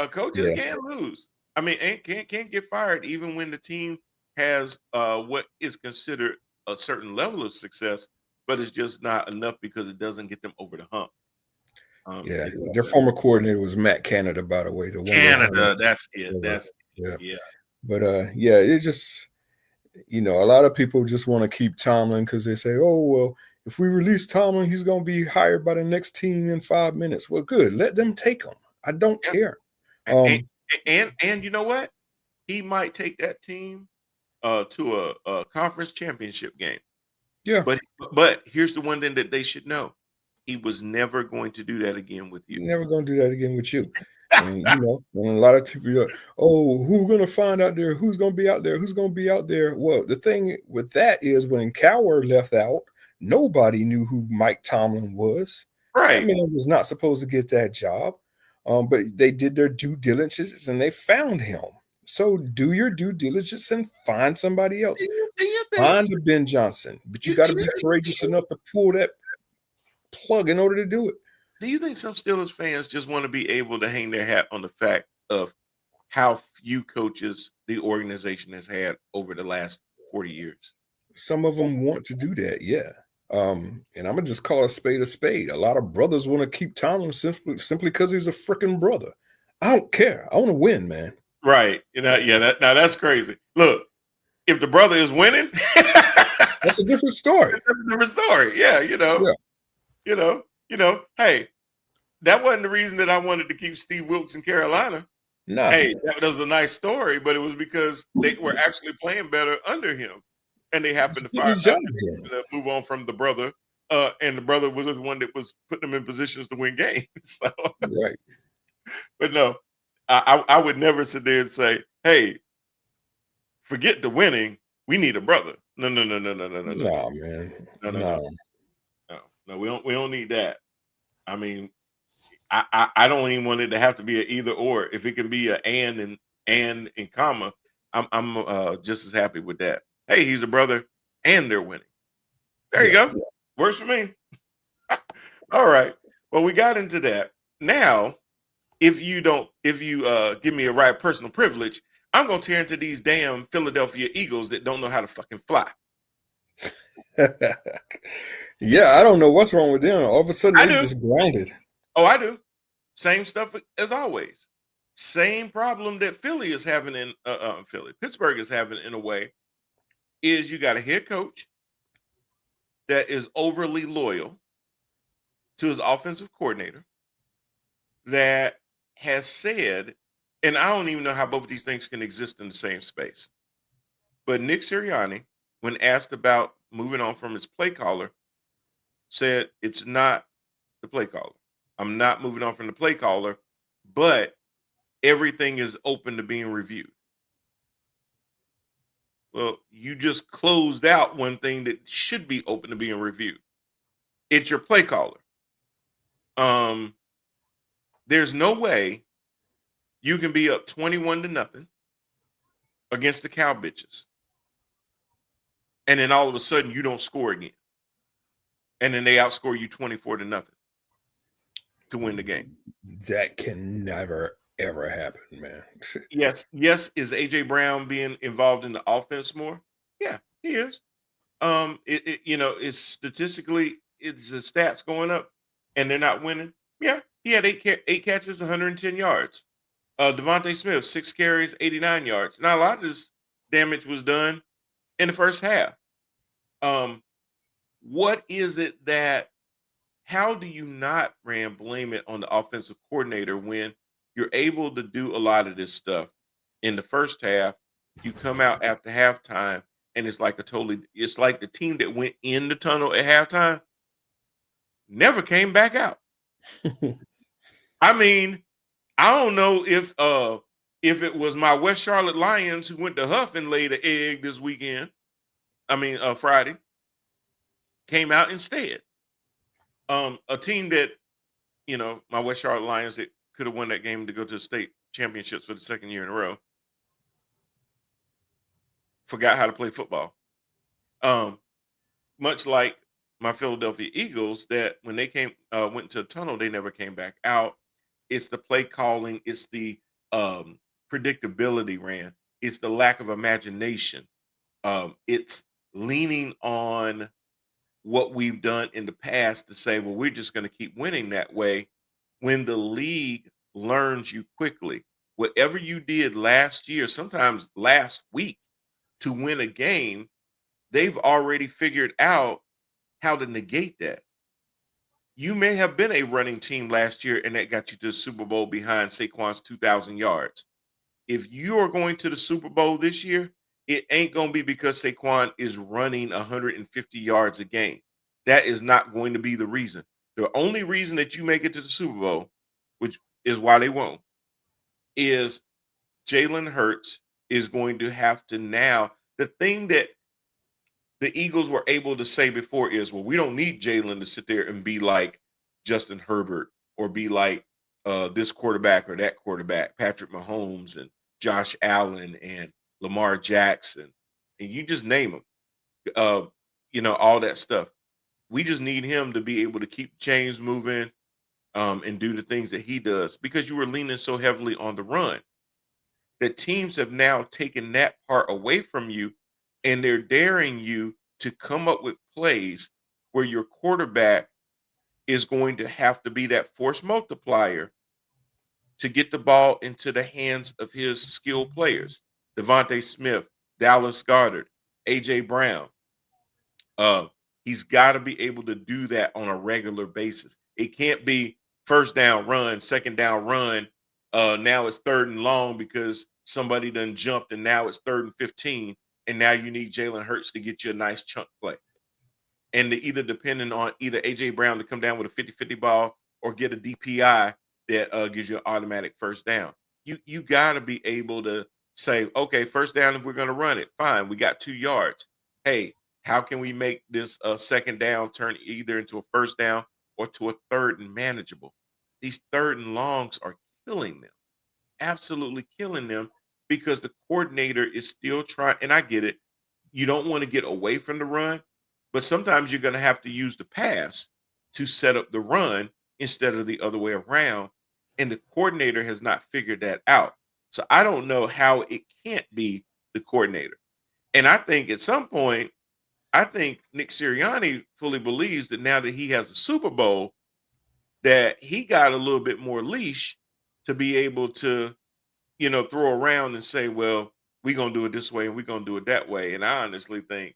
coaches can lose. I mean, and can't get fired even when the team has what is considered a certain level of success, but it's just not enough because it doesn't get them over the hump. Their former coordinator was Matt Canada, by the way. Canada, that's it. Yeah. But it just, a lot of people just want to keep Tomlin because they say, oh, well, if we release Tomlin, he's going to be hired by the next team in 5 minutes. Well, good. Let them take him. I don't care. And you know what? He might take that team to a conference championship game. Yeah. But here's the one thing that they should know. He was never going to do that again with you. Never going to do that again with you. And, when a lot of people are, oh, who's going to find out there? Who's going to be out there? Who's going to be out there? Well, the thing with that is when Cowher left out, Nobody knew who Mike Tomlin was. That Right. man was not supposed to get that job. But they did their due diligence and they found him. So do your due diligence and find somebody else. Do you think Find a Ben Johnson, but you you, got do to be you courageous enough to pull that plug in order to do it. do you think some Steelers fans just want to be able to hang their hat on the fact of how few coaches the organization has had over the last 40 years? Some of them want to do that, yeah. And I'm gonna just call a spade a spade. A lot of brothers want to keep Tomlin simply because he's a freaking brother. I don't care. I want to win, man. Right. Yeah, now that's crazy. Look, if the brother is winning, That's a different story. that's a different story. Yeah, Yeah. hey, that wasn't the reason that I wanted to keep Steve Wilkes in Carolina. Nah. Hey, that was a nice story, but it was because they were actually playing better under him, and they happened to Getting fire his job done. to move on from the brother. And the brother was the one that was putting them in positions to win games. So, Right. but no, I would never sit there and say, "Hey, forget the winning. We need a brother." No, no, no, no, no, no, no, no, Nah, man. no, no, no, Nah. no. We don't need that. I mean, I don't even want it to have to be an either or. If it can be a and in comma, I'm just as happy with that. Hey, he's a brother, and they're winning. There you Yeah. go. Works for me. All right. Well, we got into that. Now, if you give me a right personal privilege, I'm gonna tear into these damn Philadelphia Eagles that don't know how to fucking fly. Yeah, I don't know what's wrong with them. All of a sudden, I they do. just grounded. Oh, I do. Same stuff as always. Same problem that Philly is having in Pittsburgh is having in a way is you got a head coach that is overly loyal to his offensive coordinator that has said, and I don't even know how both of these things can exist in the same space. But Nick Sirianni, when asked about moving on from his play caller, said it's not the play caller. I'm not moving on from the play caller, but everything is open to being reviewed. Well, you just closed out one thing that should be open to being reviewed. It's your play caller. Um, there's no way you can be up 21-0 against the Cow Bitches, and then all of a sudden you don't score again, and then they outscore you 24-0 to win the game. That can never ever happen, man. Yes. Is AJ Brown being involved in the offense more? Yeah, he is. It's statistically, it's the stats going up, and they're not winning. Yeah, he had eight catches, 110 yards. Devontae Smith, 6 carries, 89 yards. Now a lot of this damage was done in the first half. What is it that? How do you not, Rand, blame it on the offensive coordinator when you're able to do a lot of this stuff in the first half? You come out after halftime, and it's like the team that went in the tunnel at halftime never came back out. I mean, I don't know if it was my West Charlotte Lions who went to Huff and laid an egg this weekend. I mean, Friday came out instead. A team that my West Charlotte Lions that could have won that game to go to the state championships for the second year in a row forgot how to play football. Much like my Philadelphia Eagles, that when they went to a tunnel, they never came back out. It's the play calling, it's the predictability, Rand. It's the lack of imagination. It's leaning on what we've done in the past to say, well, we're just going to keep winning that way when the league learns you quickly. Whatever you did last year, sometimes last week, to win a game, they've already figured out how to negate that. You may have been a running team last year and that got you to the Super Bowl behind Saquon's 2,000 yards. If you are going to the Super Bowl this year, it ain't going to be because Saquon is running 150 yards a game. That is not going to be the reason. The only reason that you make it to the Super Bowl, which is why they won't, is Jalen Hurts is going to have to now. The thing that the Eagles were able to say before is, well, we don't need Jalen to sit there and be like Justin Herbert or be like this quarterback or that quarterback, Patrick Mahomes and Josh Allen and Lamar Jackson, and you just name them, uh, all that stuff. We just need him to be able to keep chains moving, and do the things that he does because you were leaning so heavily on the run that teams have now taken that part away from you, and they're daring you to come up with plays where your quarterback is going to have to be that force multiplier to get the ball into the hands of his skilled players. Devontae Smith, Dallas Goddard, AJ Brown. Uh, he's got to be able to do that on a regular basis. It can't be first down run, second down run. Now it's third and long because somebody done jumped, and now it's 3rd and 15, and now you need Jalen Hurts to get you a nice chunk play. And either depending on either AJ Brown to come down with a 50-50 ball or get a DPI that gives you an automatic first down. You got to be able to say, okay, first down, if we're going to run it, fine. We got 2 yards. Hey, how can we make this second down turn either into a first down or to a third and manageable? These third and longs are killing them, absolutely killing them, because the coordinator is still trying. And I get it. You don't want to get away from the run, but sometimes you're going to have to use the pass to set up the run instead of the other way around. And the coordinator has not figured that out. So I don't know how it can't be the coordinator. And I think at some point, I think Nick Sirianni fully believes that now that he has a Super Bowl, that he got a little bit more leash to be able to, throw around and say, well, we're going to do it this way and we're going to do it that way. And I honestly think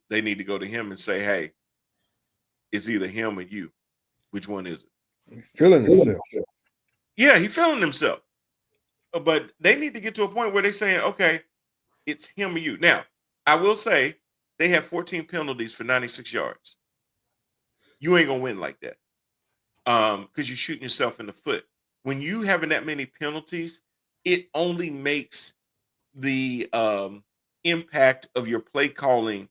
they need to go to him and say, hey, it's either him or you. Which one is it? Feeling himself. Yeah, he's feeling himself. But they need to get to a point where they're saying, okay, it's him or you. Now, I will say they have 14 penalties for 96 yards. You ain't going to win like that because you're shooting yourself in the foot. When you having that many penalties, it only makes the impact of your play calling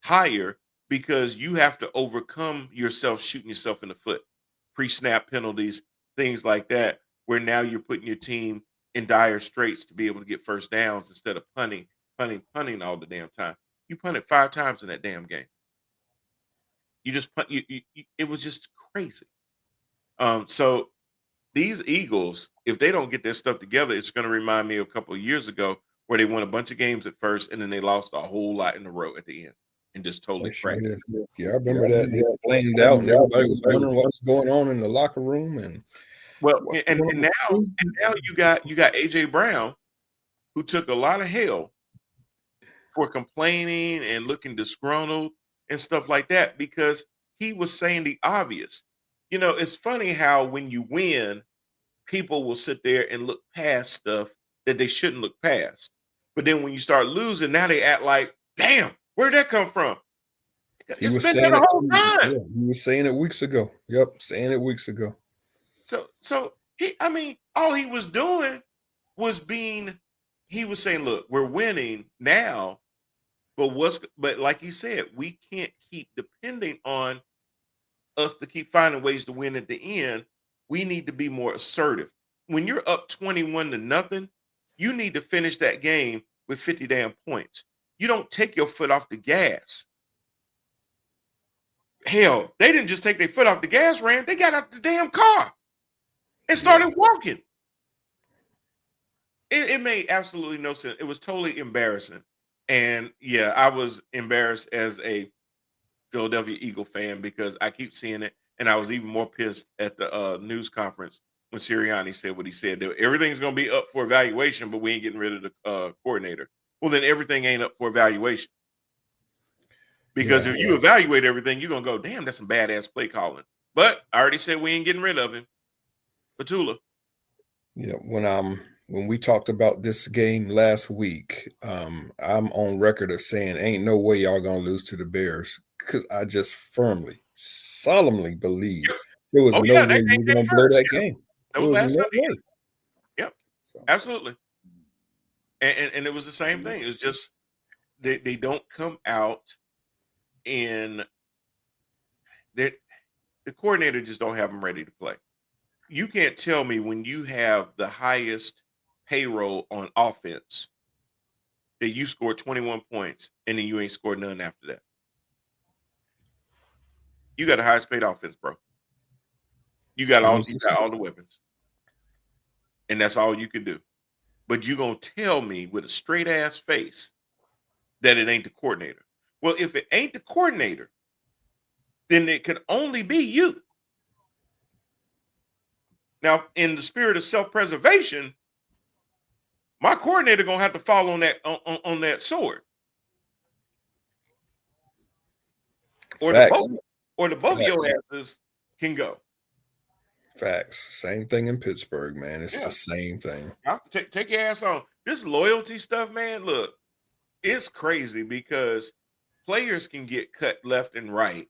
higher because you have to overcome yourself shooting yourself in the foot, pre-snap penalties, things like that, where now you're putting your team in dire straits to be able to get first downs instead of punting all the damn time. You punted 5 times in that damn game. You just punt. It was just crazy. So these Eagles, if they don't get their stuff together, it's going to remind me of a couple of years ago where they won a bunch of games at first and then they lost a whole lot in a row at the end and just totally crashed. Yeah, I remember that. They flamed out and everybody was wondering what was going on in the locker room. And now you got AJ Brown, who took a lot of hell for complaining and looking disgruntled and stuff like that because he was saying the obvious. It's funny how when you win, people will sit there and look past stuff that they shouldn't look past. But then when you start losing, now they act like, damn, where'd that come from? It's been there the whole time. Yeah, he was saying it weeks ago. Yep, saying it weeks ago. So all he was doing was he was saying, look, we're winning now, but like he said, we can't keep depending on us to keep finding ways to win at the end. We need to be more assertive. When you're up 21-0, you need to finish that game with 50 damn points. You don't take your foot off the gas. Hell, they didn't just take their foot off the gas, Rand. They got out the damn car and started walking. It made absolutely no sense. It was totally embarrassing. And yeah, I was embarrassed as a Philadelphia Eagle fan because I keep seeing it. And I was even more pissed at the news conference when Sirianni said what he said. Everything's going to be up for evaluation, but we ain't getting rid of the coordinator. Well, then everything ain't up for evaluation. Because if you evaluate everything, you're going to go, damn, that's some badass play calling. But I already said we ain't getting rid of him. Petula. Yeah, when we talked about this game last week, I'm on record of saying ain't no way y'all going to lose to the Bears because I just firmly, solemnly believe there was no way you were going to blow that game. That was last Sunday. Yep, absolutely. And it was the same thing. It was just they don't come out, and that the coordinator just don't have them ready to play. You can't tell me when you have the highest payroll on offense that you scored 21 points and then you ain't scored none after that. You got the highest paid offense, bro. You got all the weapons, and that's all you can do. But you gonna tell me with a straight ass face that it ain't the coordinator. Well, if it ain't the coordinator, then it can only be you. Now, in the spirit of self-preservation, my coordinator gonna have to fall on on that sword, or Facts. the both of your Facts. asses can go. Facts. Same thing in Pittsburgh, man. It's the Yeah, same thing. take your ass on. This loyalty stuff, man. Look, it's crazy because players can get cut left and right,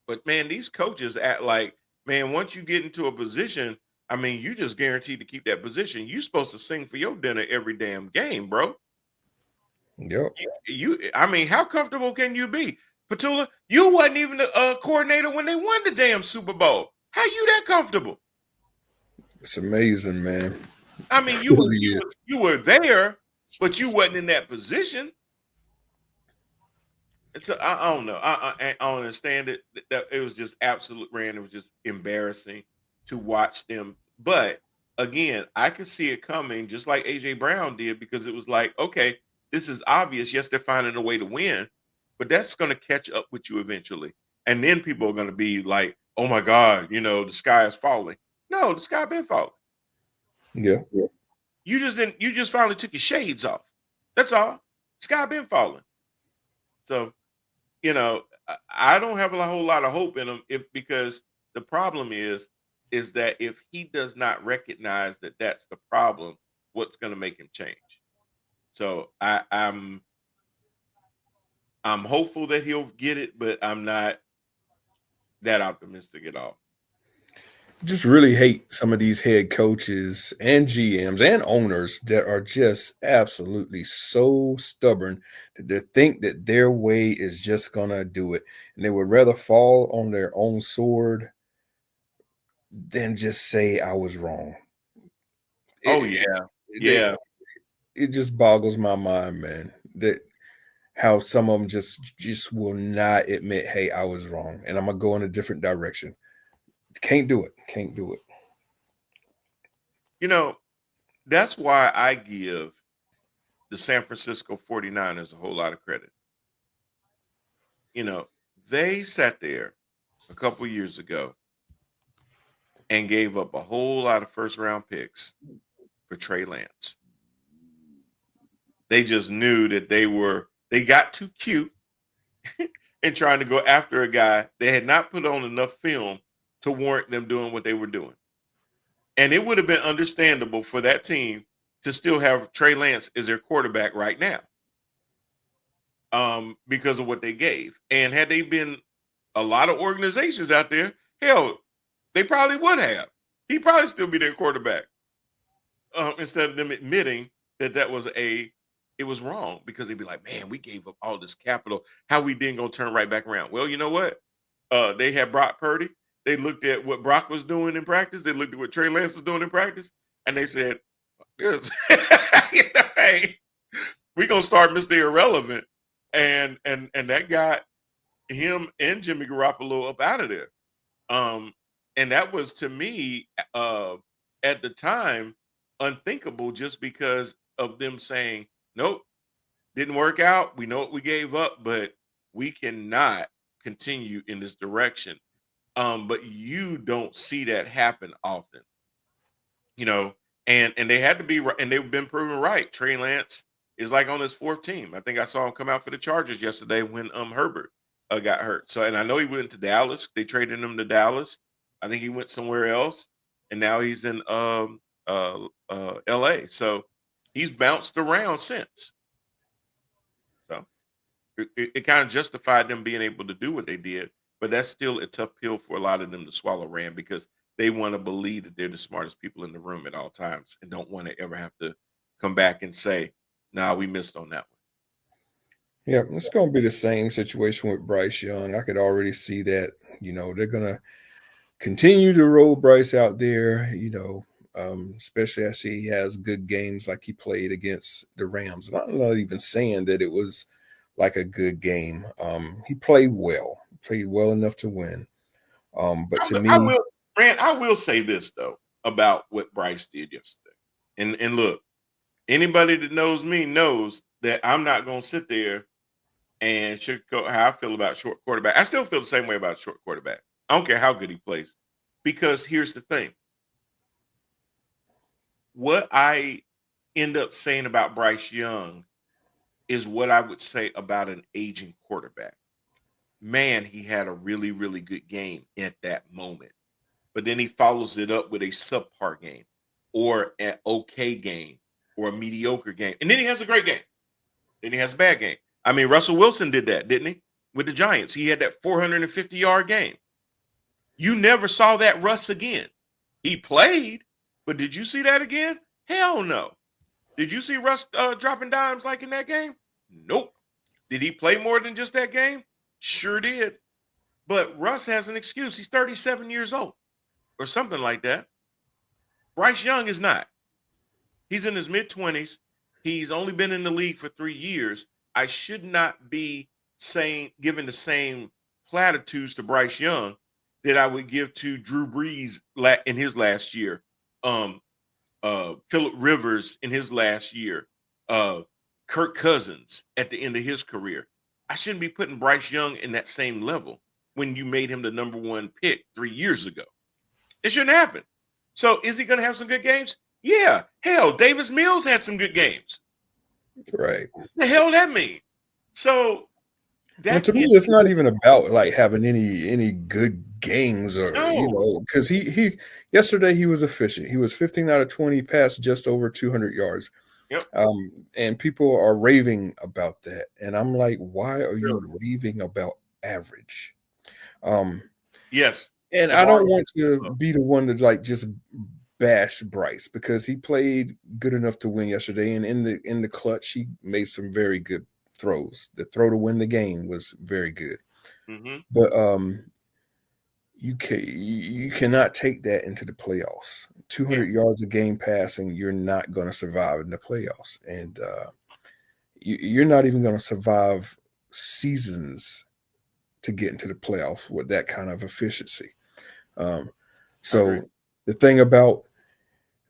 but man, these coaches act like, man, once you get into a position, I mean, you just guaranteed to keep that position. You supposed to sing for your dinner every damn game, bro. Yep. I mean, how comfortable can you be? Petula, you wasn't even the coordinator when they won the damn Super Bowl. How you that comfortable? It's amazing, man. I mean, It really is. you were there, but you wasn't in that position. And so I don't know. I don't understand it. That it was just absolute random. It was just embarrassing to watch them. But again, I could see it coming, just like AJ Brown did, because it was like, okay, this is obvious. Yes, they're finding a way to win, but that's going to catch up with you eventually. And then people are going to be like, oh my God, the sky is falling. No, the sky been falling. Yeah. You just didn't. You just finally took your shades off. That's all. Sky been falling. So I don't have a whole lot of hope in him because the problem is that if he does not recognize that that's the problem, what's going to make him change? So I'm hopeful that he'll get it, but I'm not that optimistic at all. Just really hate some of these head coaches and GMs and owners that are just absolutely so stubborn that they think that their way is just gonna do it, and they would rather fall on their own sword than just say I was wrong. Oh It, yeah, they, yeah. it just boggles my mind, man. That how some of them just will not admit, hey, I was wrong, and I'm gonna go in a different direction. Can't do it. Can't do it. That's why I give the San Francisco 49ers a whole lot of credit. They sat there a couple years ago and gave up a whole lot of first round picks for Trey Lance. They just knew that they got too cute in trying to go after a guy they had not put on enough film to warrant them doing what they were doing. And it would have been understandable for that team to still have Trey Lance as their quarterback right now, because of what they gave. And had they been a lot of organizations out there, hell, they probably would have. He'd probably still be their quarterback, instead of them admitting that it was wrong, because they'd be like, man, we gave up all this capital. How we then gonna turn right back around? Well, you know what? They had Brock Purdy. They looked at what Brock was doing in practice. They looked at what Trey Lance was doing in practice, and they said, "This, hey, we gonna start Mr. Irrelevant," and that got him and Jimmy Garoppolo up out of there. Um, and that was, to me, at the time, unthinkable, just because of them saying, "Nope, didn't work out. We know what we gave up, but we cannot continue in this direction." But you don't see that happen often, you know. And they had to be, and they've been proven right. Trey Lance is like on his fourth team. I think I saw him come out for the Chargers yesterday when Herbert got hurt. So, and I know he went to Dallas. They traded him to Dallas. I think he went somewhere else, and now he's in L.A. So he's bounced around since. So it kind of justified them being able to do what they did, but that's still a tough pill for a lot of them to swallow, Rand, because they want to believe that they're the smartest people in the room at all times and don't want to ever have to come back and say, "Nah, we missed on that one." Yeah, it's going to be the same situation with Bryce Young. I could already see that. They're going to continue to roll Bryce out there. Especially I see he has good games like he played against the Rams. And I'm not even saying that it was like a good game. He played well enough to win. But to I me, will, Grant. I will say this though about what Bryce did yesterday. And look, anybody that knows me knows that I'm not going to sit there and sugarcoat how I feel about short quarterback. I still feel the same way about short quarterback. I don't care how good he plays, because here's the thing: what I end up saying about Bryce Young is what I would say about an aging quarterback. Man, he had a really, really good game at that moment. But then he follows it up with a subpar game or an okay game or a mediocre game. And then he has a great game. Then he has a bad game. I mean, Russell Wilson did that, didn't he? With the Giants. He had that 450-yard game. You never saw that Russ again. He played, but did you see that again? Hell no. Did you see Russ dropping dimes like in that game? Nope. Did he play more than just that game? Sure did. But Russ has an excuse. He's 37 years old or something like that. Bryce Young is not. He's in his mid-20s. He's only been in the league for 3 years. I should not be giving the same platitudes to Bryce Young that I would give to Drew Brees in his last year, Phillip Rivers in his last year, Kirk Cousins at the end of his career. I shouldn't be putting Bryce Young in that same level when you made him the number 1 pick 3 years ago. It shouldn't happen. So is he going to have some good games? Yeah. Hell, Davis Mills had some good games. right. What the hell that mean? So And that to me, it's not even about like having any good games or no. because he yesterday he was efficient. He was 15 out of 20, passed just over 200 yards. Yep. And people are raving about that, and I'm like, why are Really. you raving about average? Um, Yes. and The I bar don't is want to low. be the one to like just bash Bryce because he played good enough to win yesterday, and in the clutch he made some very good throws. The throw to win the game was very good. Mm-hmm. But you cannot take that into the playoffs. Yeah. 200 yards a game passing, you're not going to survive in the playoffs, and you're not even going to survive seasons to get into the playoff with that kind of efficiency. Um, I agree. so the thing about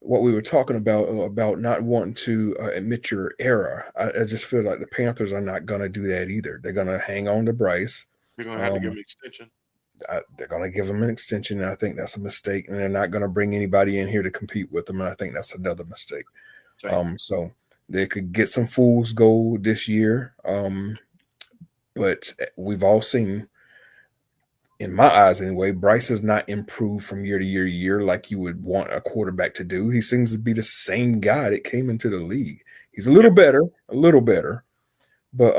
what we were talking about not wanting to admit your error, I just feel like the Panthers are not going to do that either. They're going to hang on to Bryce. They're gonna have to give Um, him an extension. they're going to give him an extension, and I think that's a mistake. And they're not going to bring anybody in here to compete with them, and I think that's another mistake. Same. So they could get some fool's gold this year, but we've all seen, in my eyes anyway, Bryce has not improved from year to year like you would want a quarterback to do. He seems to be the same guy that came into the league. He's a little Yep. better, but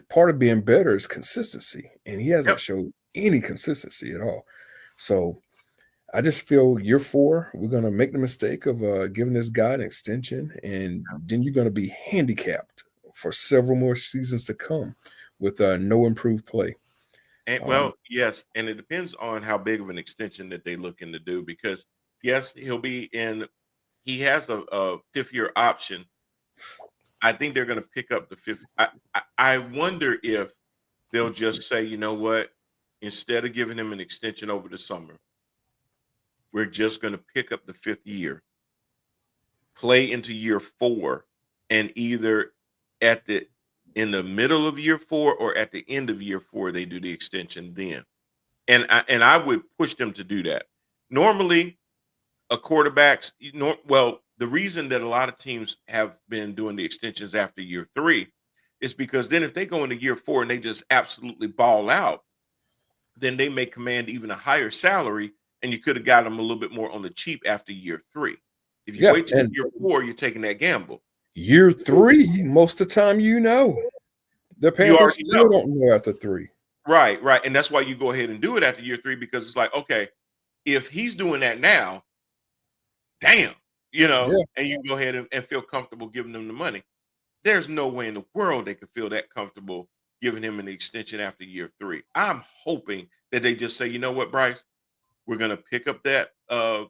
part of being better is consistency, and he hasn't Yep. showed any consistency at all. So I just feel year 4, we're going to make the mistake of giving this guy an extension, and then you're going to be handicapped for several more seasons to come with no improved play. And well, yes, and it depends on how big of an extension that they looking to do, because yes, he'll be in. He has a 5th-year option. I think they're going to pick up the 5th. I wonder if they'll just say, you know what, instead of giving him an extension over the summer, we're just going to pick up the 5th year, play into year 4, and either at the in the middle of year 4 or at the end of year 4 they do the extension then. And I would push them to do that. Normally, a quarterback's well, the reason that a lot of teams have been doing the extensions after year 3 is because then if they go into year 4 and they just absolutely ball out, then they may command even a higher salary, and you could have got them a little bit more on the cheap after year 3. If you Yeah, wait till and year 4, you're taking that gamble. year 3, most of the time, the You Panthers already still know. don't know after 3. Right, right. And that's why you go ahead and do it after year 3, because it's like, okay, if he's doing that now, damn, Yeah, and you can go ahead and feel comfortable giving them the money. there's no way in the world they could feel that comfortable giving him an extension after year 3. I'm hoping that they just say, you know what, Bryce, we're gonna pick up that the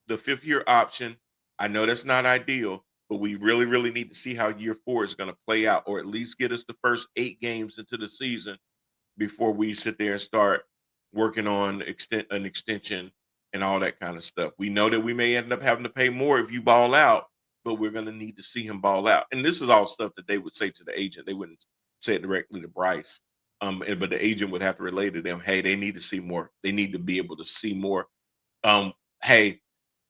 5th year option. I know that's not ideal, but we really, really need to see how year 4 is gonna play out, or at least get us the first 8 games into the season before we sit there and start working on an extension and all that kind of stuff. We know that we may end up having to pay more if you ball out, but we're going to need to see him ball out. And this is all stuff that they would say to the agent. They wouldn't say it directly to Bryce. But the agent would have to relay to them, hey, they need to see more. They need to be able to see more. Um, hey,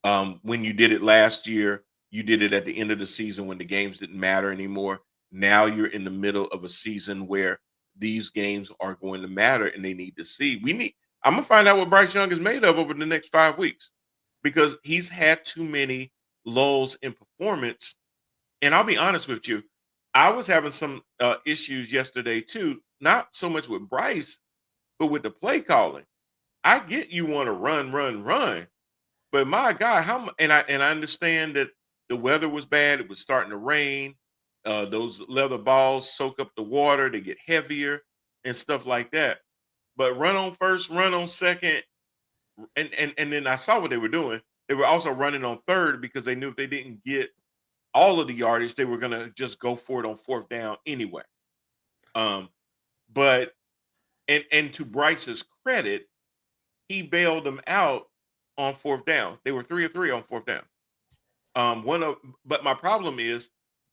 when you did it last year, you did it at the end of the season when the games didn't matter anymore. Now you're in the middle of a season where these games are going to matter, and they need to see. I'm gonna find out what Bryce Young is made of over the next 5 weeks, because he's had too many lulls in performance. And I'll be honest with you, I was having some issues yesterday too. Not so much with Bryce, but with the play calling. I get you want to run, run, run, but my God, and I understand that the weather was bad. It was starting to rain. Those leather balls soak up the water. They get heavier and stuff like that. But run on first, run on second, and then I saw what they were doing. They were also running on third because they knew if they didn't get all of the yardage, they were gonna just go for it on 4th down anyway. Um, but and to Bryce's credit, he bailed them out on 4th down. They were 3 of 3 on 4th down. One of But my problem is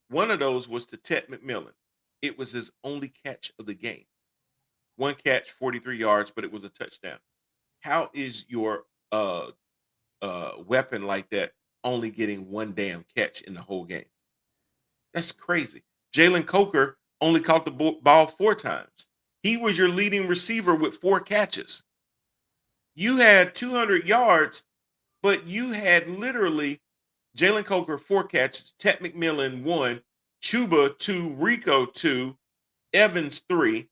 one of those was to Ted McMillan. It was his only catch of the game. One catch, 43 yards, but it was a touchdown. How is your weapon like that only getting one damn catch in the whole game? That's crazy. Jalen Coker only caught the ball 4 times. He was your leading receiver with 4 catches. You had 200 yards, but you had literally Jalen Coker 4 catches, Ted McMillan 1, Chuba 2, Rico 2, Evans 3,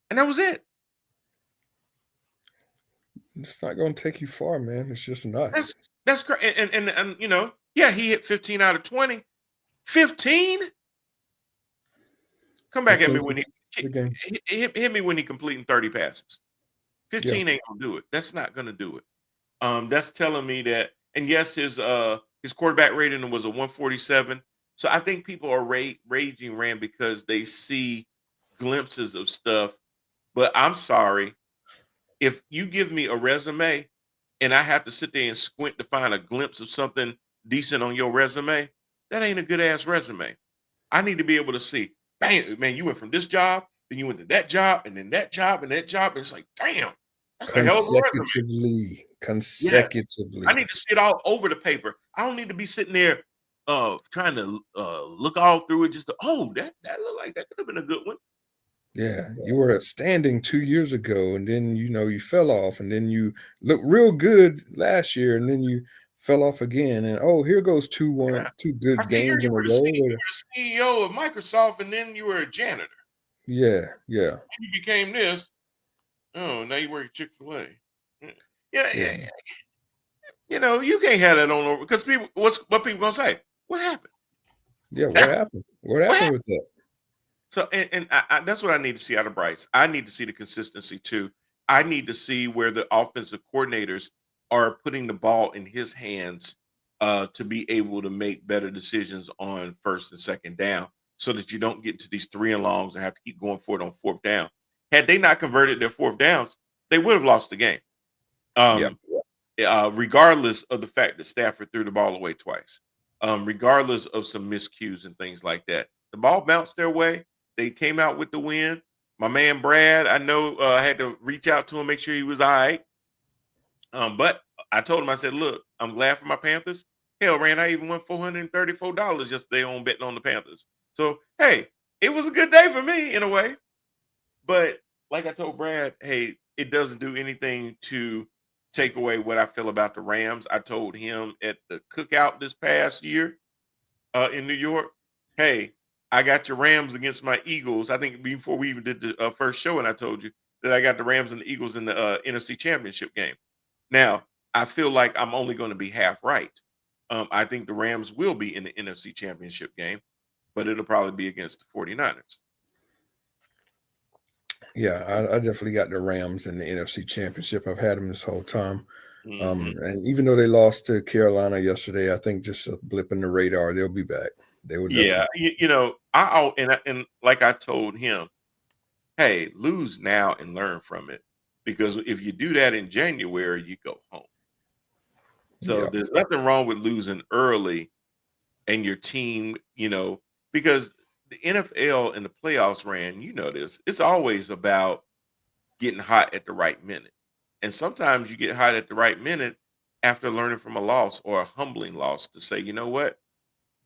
and that was it. It's not going to take you far, man. It's just not. That's great. And yeah, he hit 15 out of 20. 15? Come back at me when the game. hit me when he completing 30 passes. 15 Yeah. ain't gonna do it. That's not gonna do it. That's telling me that, and yes, his quarterback rating was a 147. So I think people are raging Ram because they see glimpses of stuff. But I'm sorry, if you give me a resume and I have to sit there and squint to find a glimpse of something decent on your resume, that ain't a good ass resume. I need to be able to see, bang, man, you went from this job, then you went to that job, and then that job, and that job. And it's like, damn, that's a hell of a resume. Yes. I need to see it all over the paper. I don't need to be sitting there trying to look all through it just to, that looked like that could have been a good one. Yeah, you were standing 2 years ago, and then you fell off, and then you looked real good last year, and then you fell off again. And here goes two I good see here games in a you were row. the CEO of Microsoft, and then you were a janitor. Yeah. And you became this. Oh, now you work at Chick-fil-A. Yeah. You can't have that on over because what people gonna say? What happened? Yeah, what happened? What happened with that? So, and I, that's what I need to see out of Bryce. I need to see the consistency too. I need to see where the offensive coordinators are putting the ball in his hands to be able to make better decisions on 1st and 2nd down, so that you don't get into these 3 and longs and have to keep going for it on 4th down. Had they not converted their 4th downs, they would have lost the game. Yeah. Regardless of the fact that Stafford threw the ball away twice, regardless of some miscues and things like that, the ball bounced their way. They came out with the win. My man Brad, I know, I had to reach out to him, make sure he was all right. But I told him, I said, look, I'm glad for my Panthers. Hell, Rand, I even won $434 yesterday on betting on the Panthers. So, hey, it was a good day for me in a way. But like I told Brad, hey, it doesn't do anything to take away what I feel about the Rams. I told him at the cookout this past year in New York, hey, I got your Rams against my Eagles. I think before we even did the first show, and I told you that I got the Rams and the Eagles in the NFC Championship game. Now, I feel like I'm only going to be half right. I think the Rams will be in the NFC Championship game. but it'll probably be against the 49ers. Yeah, I definitely got the Rams in the NFC Championship. I've had them this whole time. Hmm. And even though they lost to Carolina yesterday, I think just a blip in the radar. They'll be back. They will Yeah, definitely. and like I told him, hey, lose now and learn from it, because if you do that in January, you go home. So Yeah, there's nothing wrong with losing early and your team, because the NFL and the playoffs ran, this, it's always about getting hot at the right minute. And sometimes you get hot at the right minute after learning from a loss or a humbling loss to say, you know what?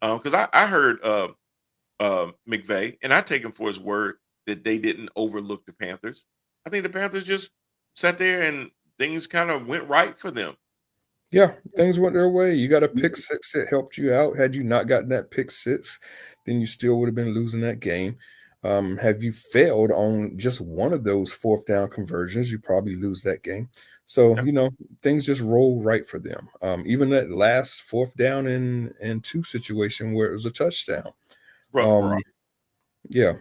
Because I heard McVay, and I take him for his word that they didn't overlook the Panthers. I think the Panthers just sat there and things kind of went right for them. yeah. Things went their way. You got a pick six that helped you out. Had you not gotten that pick six, then you still would have been losing that game. Have you failed on just one of those fourth down conversions, you probably lose that game. So Yeah, things just roll right for them. Even that last fourth down in two situation where it was a touchdown. bro. Um, yeah,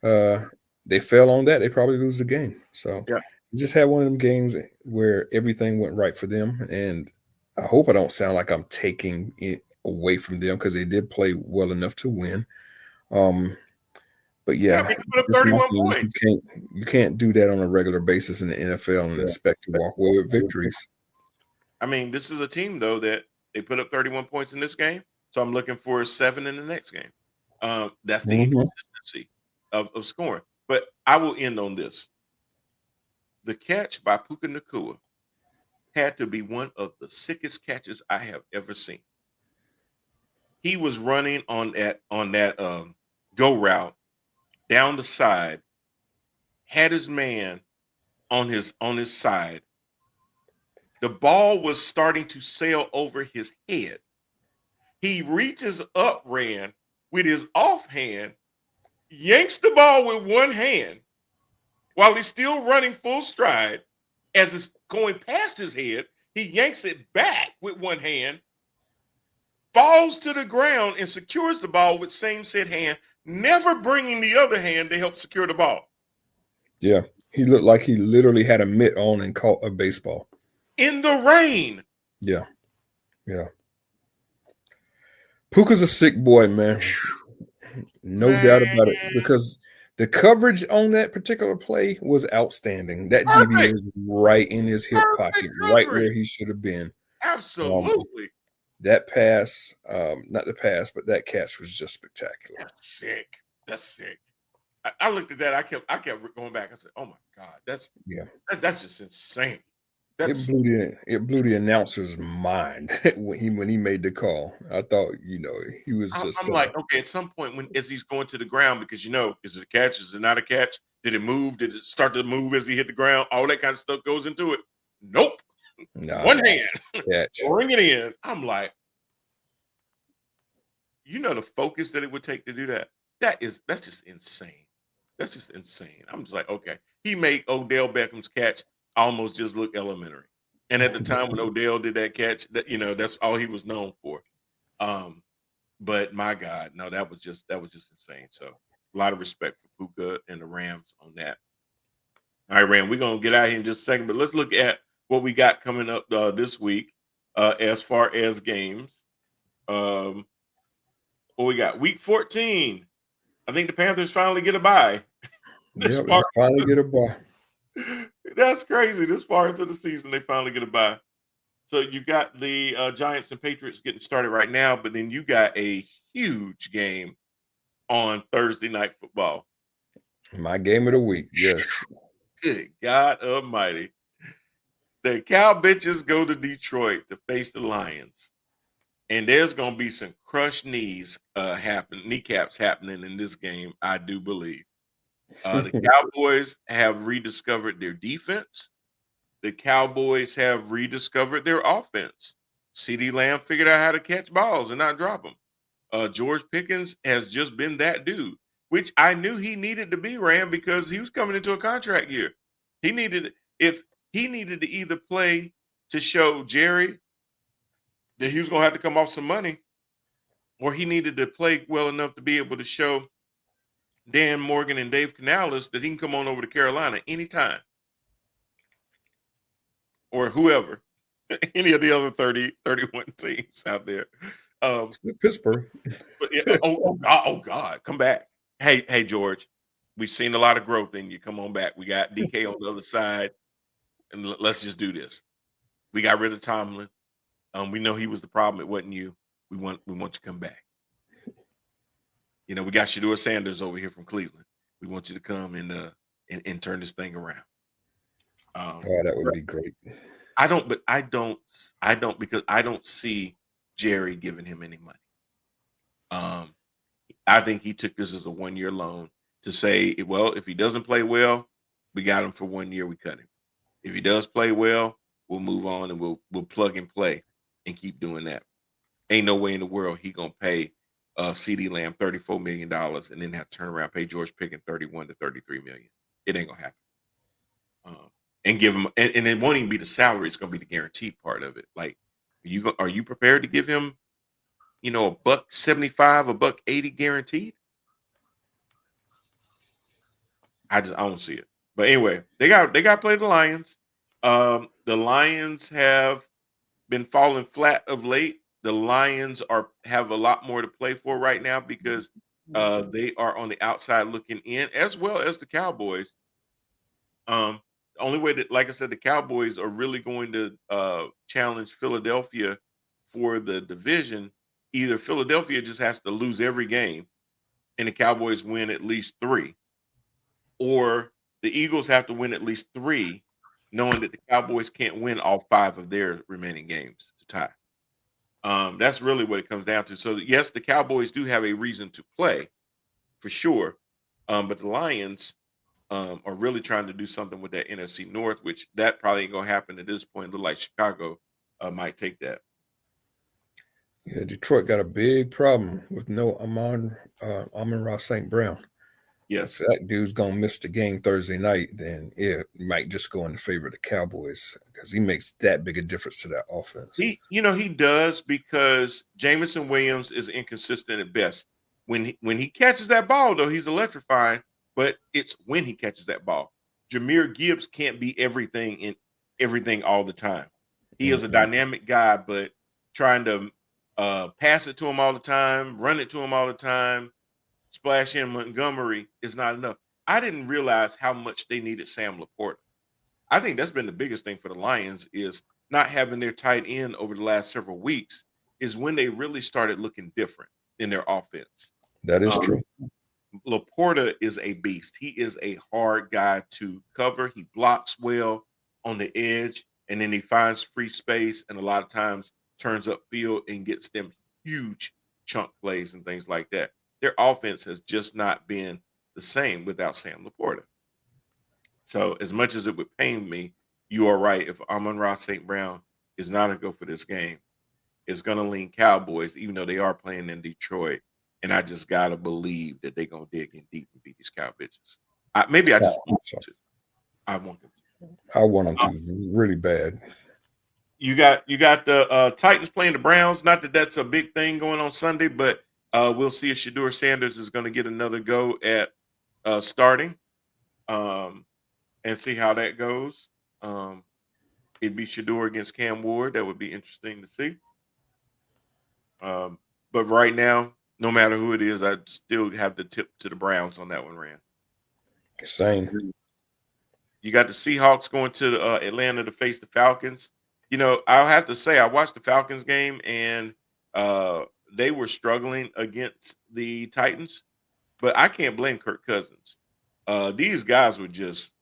uh, they fell on that, they probably lose the game. So Yeah. just had one of them games where everything went right for them. And I hope I don't sound like I'm taking it away from them because they did play well enough to win. Um, but Yeah, I yeah, mean, they put up just my 31 thing. points. You can't do that on a regular basis in the NFL and Yeah. expect to walk away with victories. I mean, this is a team though that they put up 31 points in this game, so I'm looking for 7 in the next game. That's the Mhm. inconsistency of scoring. But I will end on this: the catch by Puka Nakua had to be one of the sickest catches I have ever seen. He was running on that go route down the side, had his man on his side. The ball was starting to sail over his head. He reaches up, ran with his offhand, yanks the ball with one hand while he's still running full stride. As it's going past his head, he yanks it back with one hand, falls to the ground, and secures the ball with same said hand, never bringing the other hand to help secure the ball. Yeah, he looked like he literally had a mitt on and caught a baseball. In the rain. Yeah, yeah. Puka's a sick boy, man. No doubt Man, about it. Because the coverage on that particular play was outstanding. That DB perfect, was right in his hip perfect pocket, right coverage. where he should have been. Um, Absolutely. that pass, not the pass, but that catch was just spectacular. That's sick. That's sick. I looked at that. I kept going back. I said, "Oh my God, Yeah. that's just insane." It That's blew the announcer's mind when he made the call. I thought, he was just I'm like, okay. At some point, when as he's going to the ground, because is it a catch? Is it not a catch? Did it move? Did it start to move as he hit the ground? All that kind of stuff goes into it. Nope. nah, One hand, catch. bring it in. I'm like, the focus that it would take to do that. That's just insane. That's just insane. I'm just like, okay. He made Odell Beckham's catch almost just look elementary. And at the time when Odell did that catch, that's all he was known for. Um, but my God, no, that was just insane. So a lot of respect for Puka and the Rams on that. All right, Ram, we're gonna get out of here in just a second, but let's look at what we got coming up this week as far as games. Um, what we got? Week 14. I think the Panthers finally get a bye. This Yeah, they far, finally get a ball. that's crazy. This far into the season, they finally get a bye. So you got the Giants and Patriots getting started right now, but then you got a huge game on Thursday night football. My game of the week. Yes. Good God Almighty! The Cow Bitches go to Detroit to face the Lions, and there's gonna be some crushed kneecaps happening in this game. I do believe. The Cowboys have rediscovered their defense. The Cowboys have rediscovered their offense. CeeDee Lamb figured out how to catch balls and not drop them. George Pickens has just been that dude, which I knew he needed to be, Ram, because he was coming into a contract year. If he needed to either play to show Jerry that he was going to have to come off some money, or he needed to play well enough to be able to show Dan Morgan and Dave Canales that he can come on over to Carolina anytime, or whoever, any of the other 30, 31 teams out there. Pittsburgh. But oh God, come back. Hey, George, we've seen a lot of growth in you. Come on back. We got DK on the other side, and let's just do this. We got rid of Tomlin. We know he was the problem. It wasn't you. We want you to come back. You know, we got Shedeur Sanders over here from Cleveland. We want you to come and turn this thing around. That would be great. I don't because I don't see Jerry giving him any money. I think he took this as a 1-year loan to say, well, if he doesn't play well, we got him for 1 year. We cut him. If he does play well, we'll move on and we'll plug and play and keep doing that. Ain't no way in the world he gonna pay CD Lamb $34 million and then have to turn around and pay George Pickens $31 to $33 million. It ain't gonna happen. And give him, and it won't even be the salary. It's gonna be the guaranteed part of it. Like, are you prepared to give him, $175, $180 guaranteed? I don't see it. But anyway, they got to play the Lions. The Lions have been falling flat of late. The Lions have a lot more to play for right now because they are on the outside looking in, as well as the Cowboys. The only way that, like I said, the Cowboys are really going to challenge Philadelphia for the division. Either Philadelphia just has to lose every game and the Cowboys win at least 3, or the Eagles have to win at least 3, knowing that the Cowboys can't win all 5 of their remaining games to tie. That's really what it comes down to. So yes, the Cowboys do have a reason to play for sure. But the Lions are really trying to do something with that NFC North, which that probably ain't gonna happen at this point. Look like Chicago might take that. Yeah, Detroit got a big problem with no Amon-Ra St. Brown. Yes. If that dude's gonna miss the game Thursday night, then it might just go in the favor of the Cowboys because he makes that big a difference to that offense. He does, because Jameson Williams is inconsistent at best. When he catches that ball, though, he's electrifying. But it's when he catches that ball. Jahmyr Gibbs can't be everything all the time. He is a dynamic guy, but trying to pass it to him all the time, run it to him all the time, splash in Montgomery is not enough. I didn't realize how much they needed Sam Laporta. I think that's been the biggest thing for the Lions, is not having their tight end over the last several weeks is when they really started looking different in their offense. That is true. Laporta is a beast. He is a hard guy to cover. He blocks well on the edge, and then he finds free space, and a lot of times turns upfield and gets them huge chunk plays and things like that. Their offense has just not been the same without Sam Laporta. So as much as it would pain me, you are right. If Amon-Ra St. Brown is not a go for this game, it's going to lean Cowboys, even though they are playing in Detroit. And I just got to believe that they're going to dig in deep and beat these cow bitches. Maybe I just want them to. I want them to. I want them to really bad. You got the Titans playing the Browns. Not that that's a big thing going on Sunday, but we'll see if Shedeur Sanders is going to get another go at starting and see how that goes. It'd be Shedeur against Cam Ward. That would be interesting to see. But right now, no matter who it is, I still have the tip to the Browns on that one, Rand. Same. You got the Seahawks going to Atlanta to face the Falcons. I'll have to say I watched the Falcons game, and they were struggling against the Titans, but I can't blame Kirk Cousins. These guys were just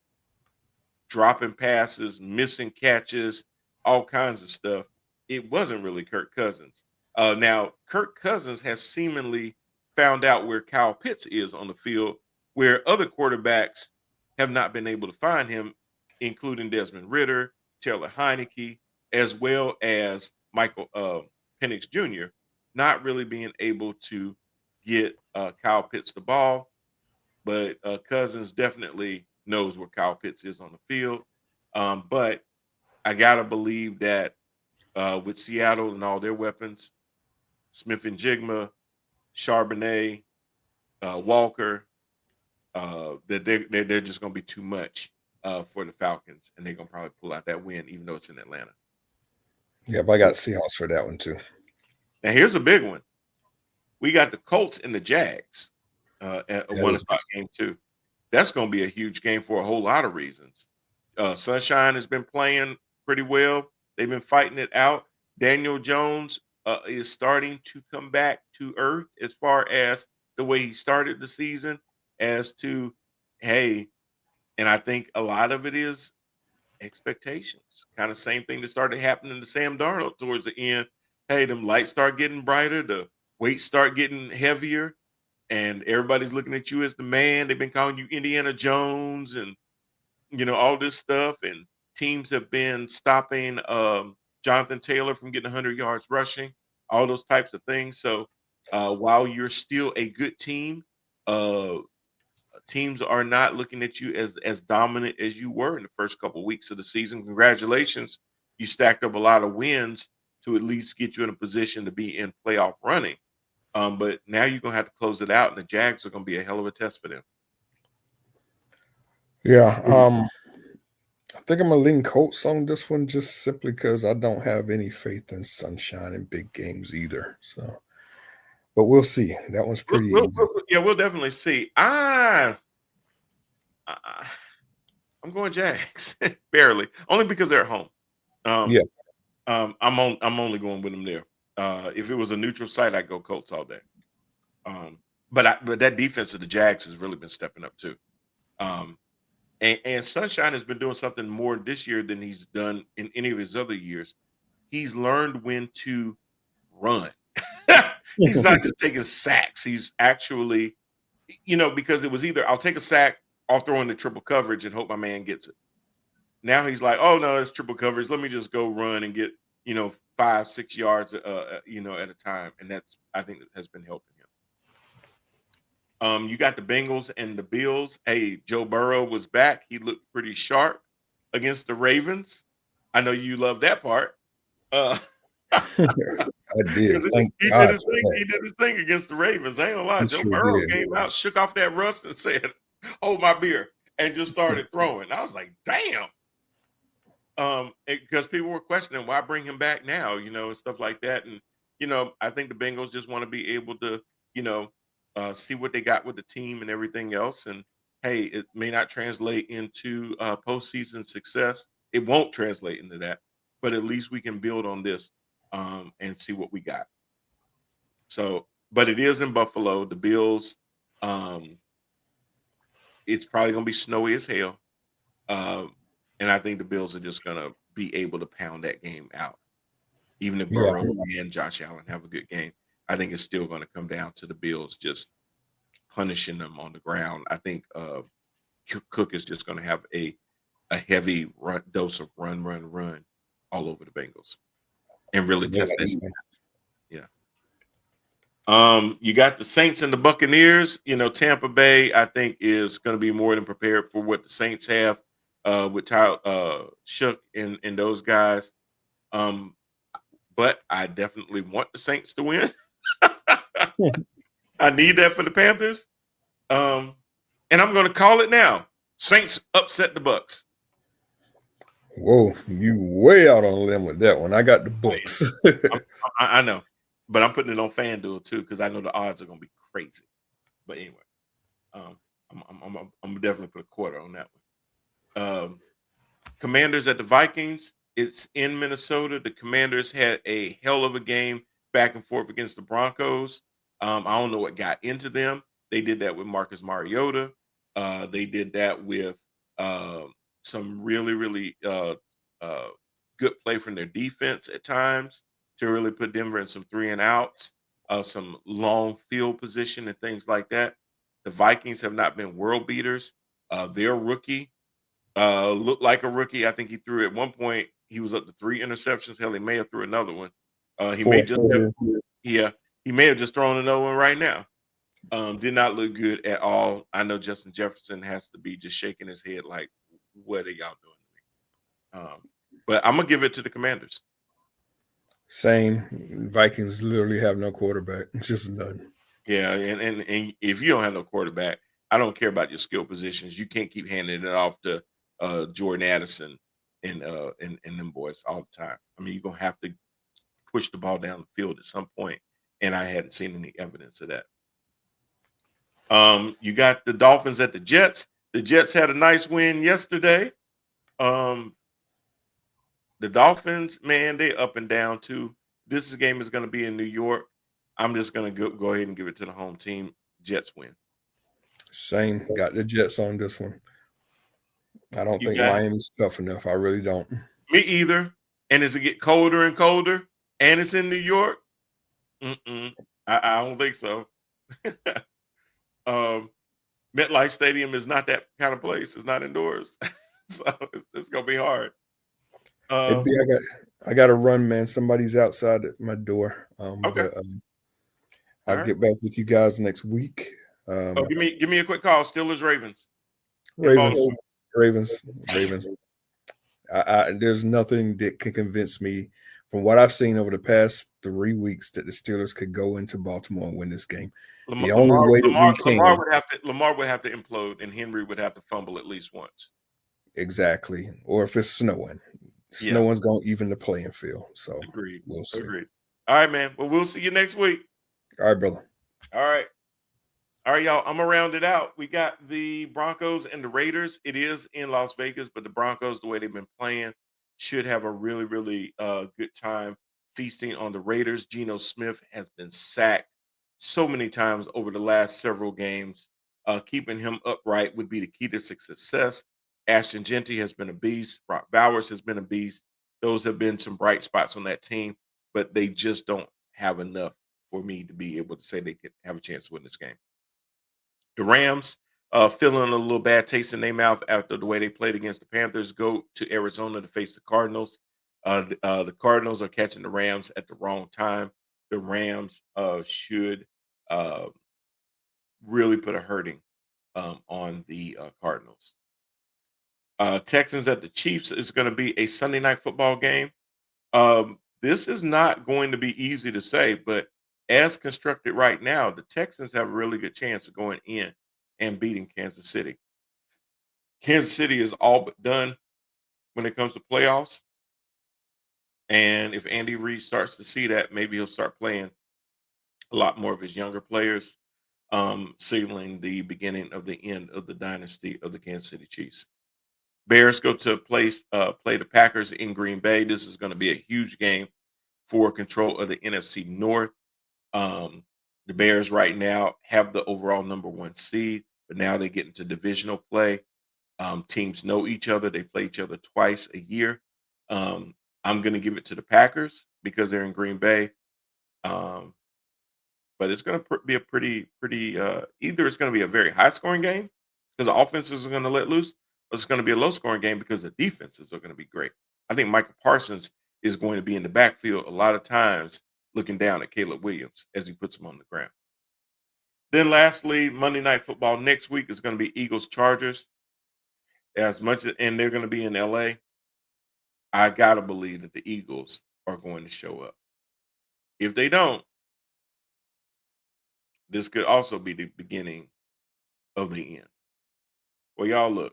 dropping passes, missing catches, all kinds of stuff. It wasn't really Kirk Cousins. Now, Kirk Cousins has seemingly found out where Kyle Pitts is on the field, where other quarterbacks have not been able to find him, including Desmond Ridder, Taylor Heineke, as well as Michael Penix Jr., not really being able to get Kyle Pitts the ball. But Cousins definitely knows where Kyle Pitts is on the field. But I got to believe that with Seattle and all their weapons, Smith and Jigma, Charbonnet, Walker, that they're just going to be too much for the Falcons, and they're going to probably pull out that win, even though it's in Atlanta. Yeah, but I got Seahawks for that one too. Now here's a big one. We got the Colts and the Jags at a That 1 o'clock game too. That's going to be a huge game for a whole lot of reasons. Sunshine has been playing pretty well. They've been fighting it out. Daniel Jones is starting to come back to earth as far as the way he started the season. As to, hey, and I think a lot of it is expectations. Kind of same thing that started happening to Sam Darnold towards the end. Hey, them lights start getting brighter, the weights start getting heavier, and everybody's looking at you as the man. They've been calling you Indiana Jones and all this stuff. And teams have been stopping Jonathan Taylor from getting 100 yards rushing, all those types of things. So while you're still a good team, uh, teams are not looking at you as dominant as you were in the first couple of weeks of the season. Congratulations, you stacked up a lot of wins to at least get you in a position to be in playoff running. But now you're gonna have to close it out, and the Jags are gonna be a hell of a test for them. Yeah, I think I'm gonna lean Colts on this one just simply because I don't have any faith in Sunshine in big games either. So, but we'll see. That one's pretty easy. Yeah, we'll definitely see. I'm going Jags barely, only because they're at home. Yeah. I'm only going with them there. If it was a neutral site, I'd go Colts all day. But that defense of the Jags has really been stepping up too. And Sunshine has been doing something more this year than he's done in any of his other years. He's learned when to run. He's not just taking sacks. He's actually, because it was either I'll take a sack, I'll throw in the triple coverage and hope my man gets it. Now he's like, oh no, it's triple coverage. Let me just go run and get 5-6 yards at a time, and that's, I think, that has been helping him. You got the Bengals and the Bills. Hey, Joe Burrow was back. He looked pretty sharp against the Ravens. I know you love that part. I did. He did his thing against the Ravens. I ain't gonna lie. Joe Burrow came out, shook off that rust, and said, "Hold my beer," and just started throwing. I was like, "Damn." Because people were questioning why bring him back now, and stuff like that. And I think the Bengals just want to be able to, see what they got with the team and everything else. And hey, it may not translate into postseason success. It won't translate into that, but at least we can build on this and see what we got. So, but it is in Buffalo. The Bills, it's probably gonna be snowy as hell. And I think the Bills are just going to be able to pound that game out. Even if Burrow and Josh Allen have a good game, I think it's still going to come down to the Bills just punishing them on the ground. I think Cook is just going to have a heavy dose of run all over the Bengals and really test that. Yeah. You got the Saints and the Buccaneers. Tampa Bay, I think, is going to be more than prepared for what the Saints have. With Shook and those guys. But I definitely want the Saints to win. I need that for the Panthers. And I'm going to call it now. Saints upset the Bucs. Whoa, you way out on a limb with that one. I got the Bucs. I know. But I'm putting it on FanDuel too because I know the odds are going to be crazy. But anyway, I'm definitely put a quarter on that one. Commanders at the Vikings. It's in Minnesota. The Commanders had a hell of a game back and forth against the Broncos. I don't know what got into them. They did that with Marcus Mariota. They did that with some really, really good play from their defense at times to really put Denver in some 3-and-outs, some long field position and things like that. The Vikings have not been world beaters. Their rookie looked like a rookie. I think he threw at one point. He was up to 3 interceptions. Hell, he may have threw another one. He may have just thrown another one right now. Did not look good at all. I know Justin Jefferson has to be just shaking his head like, "What are y'all doing to me?" But I'm gonna give it to the Commanders. Same. Vikings literally have no quarterback. Just none. Yeah, and if you don't have no quarterback, I don't care about your skill positions. You can't keep handing it off to Jordan Addison and them boys all the time. I mean, you're gonna have to push the ball down the field at some point, and I hadn't seen any evidence of that. You got the Dolphins at the Jets. The Jets had a nice win yesterday. Um, the Dolphins, man, they up and down too. Game is going to be in New York. I'm just going to go ahead and give it to the home team. Jets win. Same. Got the Jets on this one. I don't think Miami's tough enough. I really don't. Me either. And as it get colder and colder, and it's in New York, I don't think so. MetLife Stadium is not that kind of place. It's not indoors, so it's gonna be hard. I got to run, man. Somebody's outside at my door. Okay. But, I'll get back with you guys next week. Give me a quick call. Steelers, Ravens. Ravens. There's nothing that can convince me from what I've seen over the past 3 weeks that the Steelers could go into Baltimore and win this game. Lamar would have to implode, and Henry would have to fumble at least once. Exactly. Or if it's snowing. Snowing's going to even the playing field. So agreed. We'll see. Agreed. All right, man. Well, we'll see you next week. All right, brother. All right, y'all. I'm gonna round it out. We got the Broncos and the Raiders. It is in Las Vegas, but the Broncos, the way they've been playing, should have a really, really good time feasting on the Raiders. Geno Smith has been sacked so many times over the last several games. Keeping him upright would be the key to success. Ashton Genty has been a beast. Brock Bowers has been a beast. Those have been some bright spots on that team, but they just don't have enough for me to be able to say they could have a chance to win this game. The Rams, feeling a little bad taste in their mouth after the way they played against the Panthers, go to Arizona to face the Cardinals. The Cardinals are catching the Rams at the wrong time. The Rams should really put a hurting on the Cardinals. Texans at the Chiefs is going to be a Sunday night football game. This is not going to be easy to say, but as constructed right now, the Texans have a really good chance of going in and beating Kansas City. Kansas City is all but done when it comes to playoffs. And if Andy Reid starts to see that, maybe he'll start playing a lot more of his younger players, signaling the beginning of the end of the dynasty of the Kansas City Chiefs. Bears go to play the Packers in Green Bay. This is going to be a huge game for control of the NFC North. The Bears right now have the overall number 1 seed, but now they get into divisional play. Teams know each other. They play each other twice a year. I'm going to give it to the Packers because they're in Green Bay. But it's going to be a pretty either it's going to be a very high scoring game because the offenses are going to let loose, or it's going to be a low scoring game because the defenses are going to be great. I think Michael Parsons is going to be in the backfield a lot of times looking down at Caleb Williams as he puts him on the ground. Then lastly, Monday Night Football next week is going to be Eagles-Chargers. And they're going to be in LA. I got to believe that the Eagles are going to show up. If they don't, this could also be the beginning of the end. Well, y'all, look,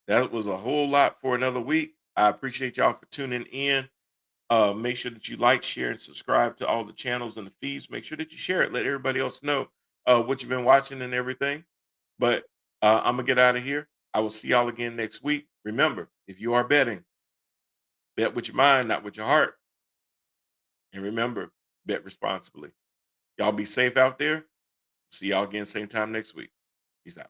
that was a whole lot for another week. I appreciate y'all for tuning in. Make sure that you like, share, and subscribe to all the channels and the feeds. Make sure that you share it. Let everybody else know what you've been watching and everything. But I'm going to get out of here. I will see y'all again next week. Remember, if you are betting, bet with your mind, not with your heart. And remember, bet responsibly. Y'all be safe out there. See y'all again same time next week. Peace out.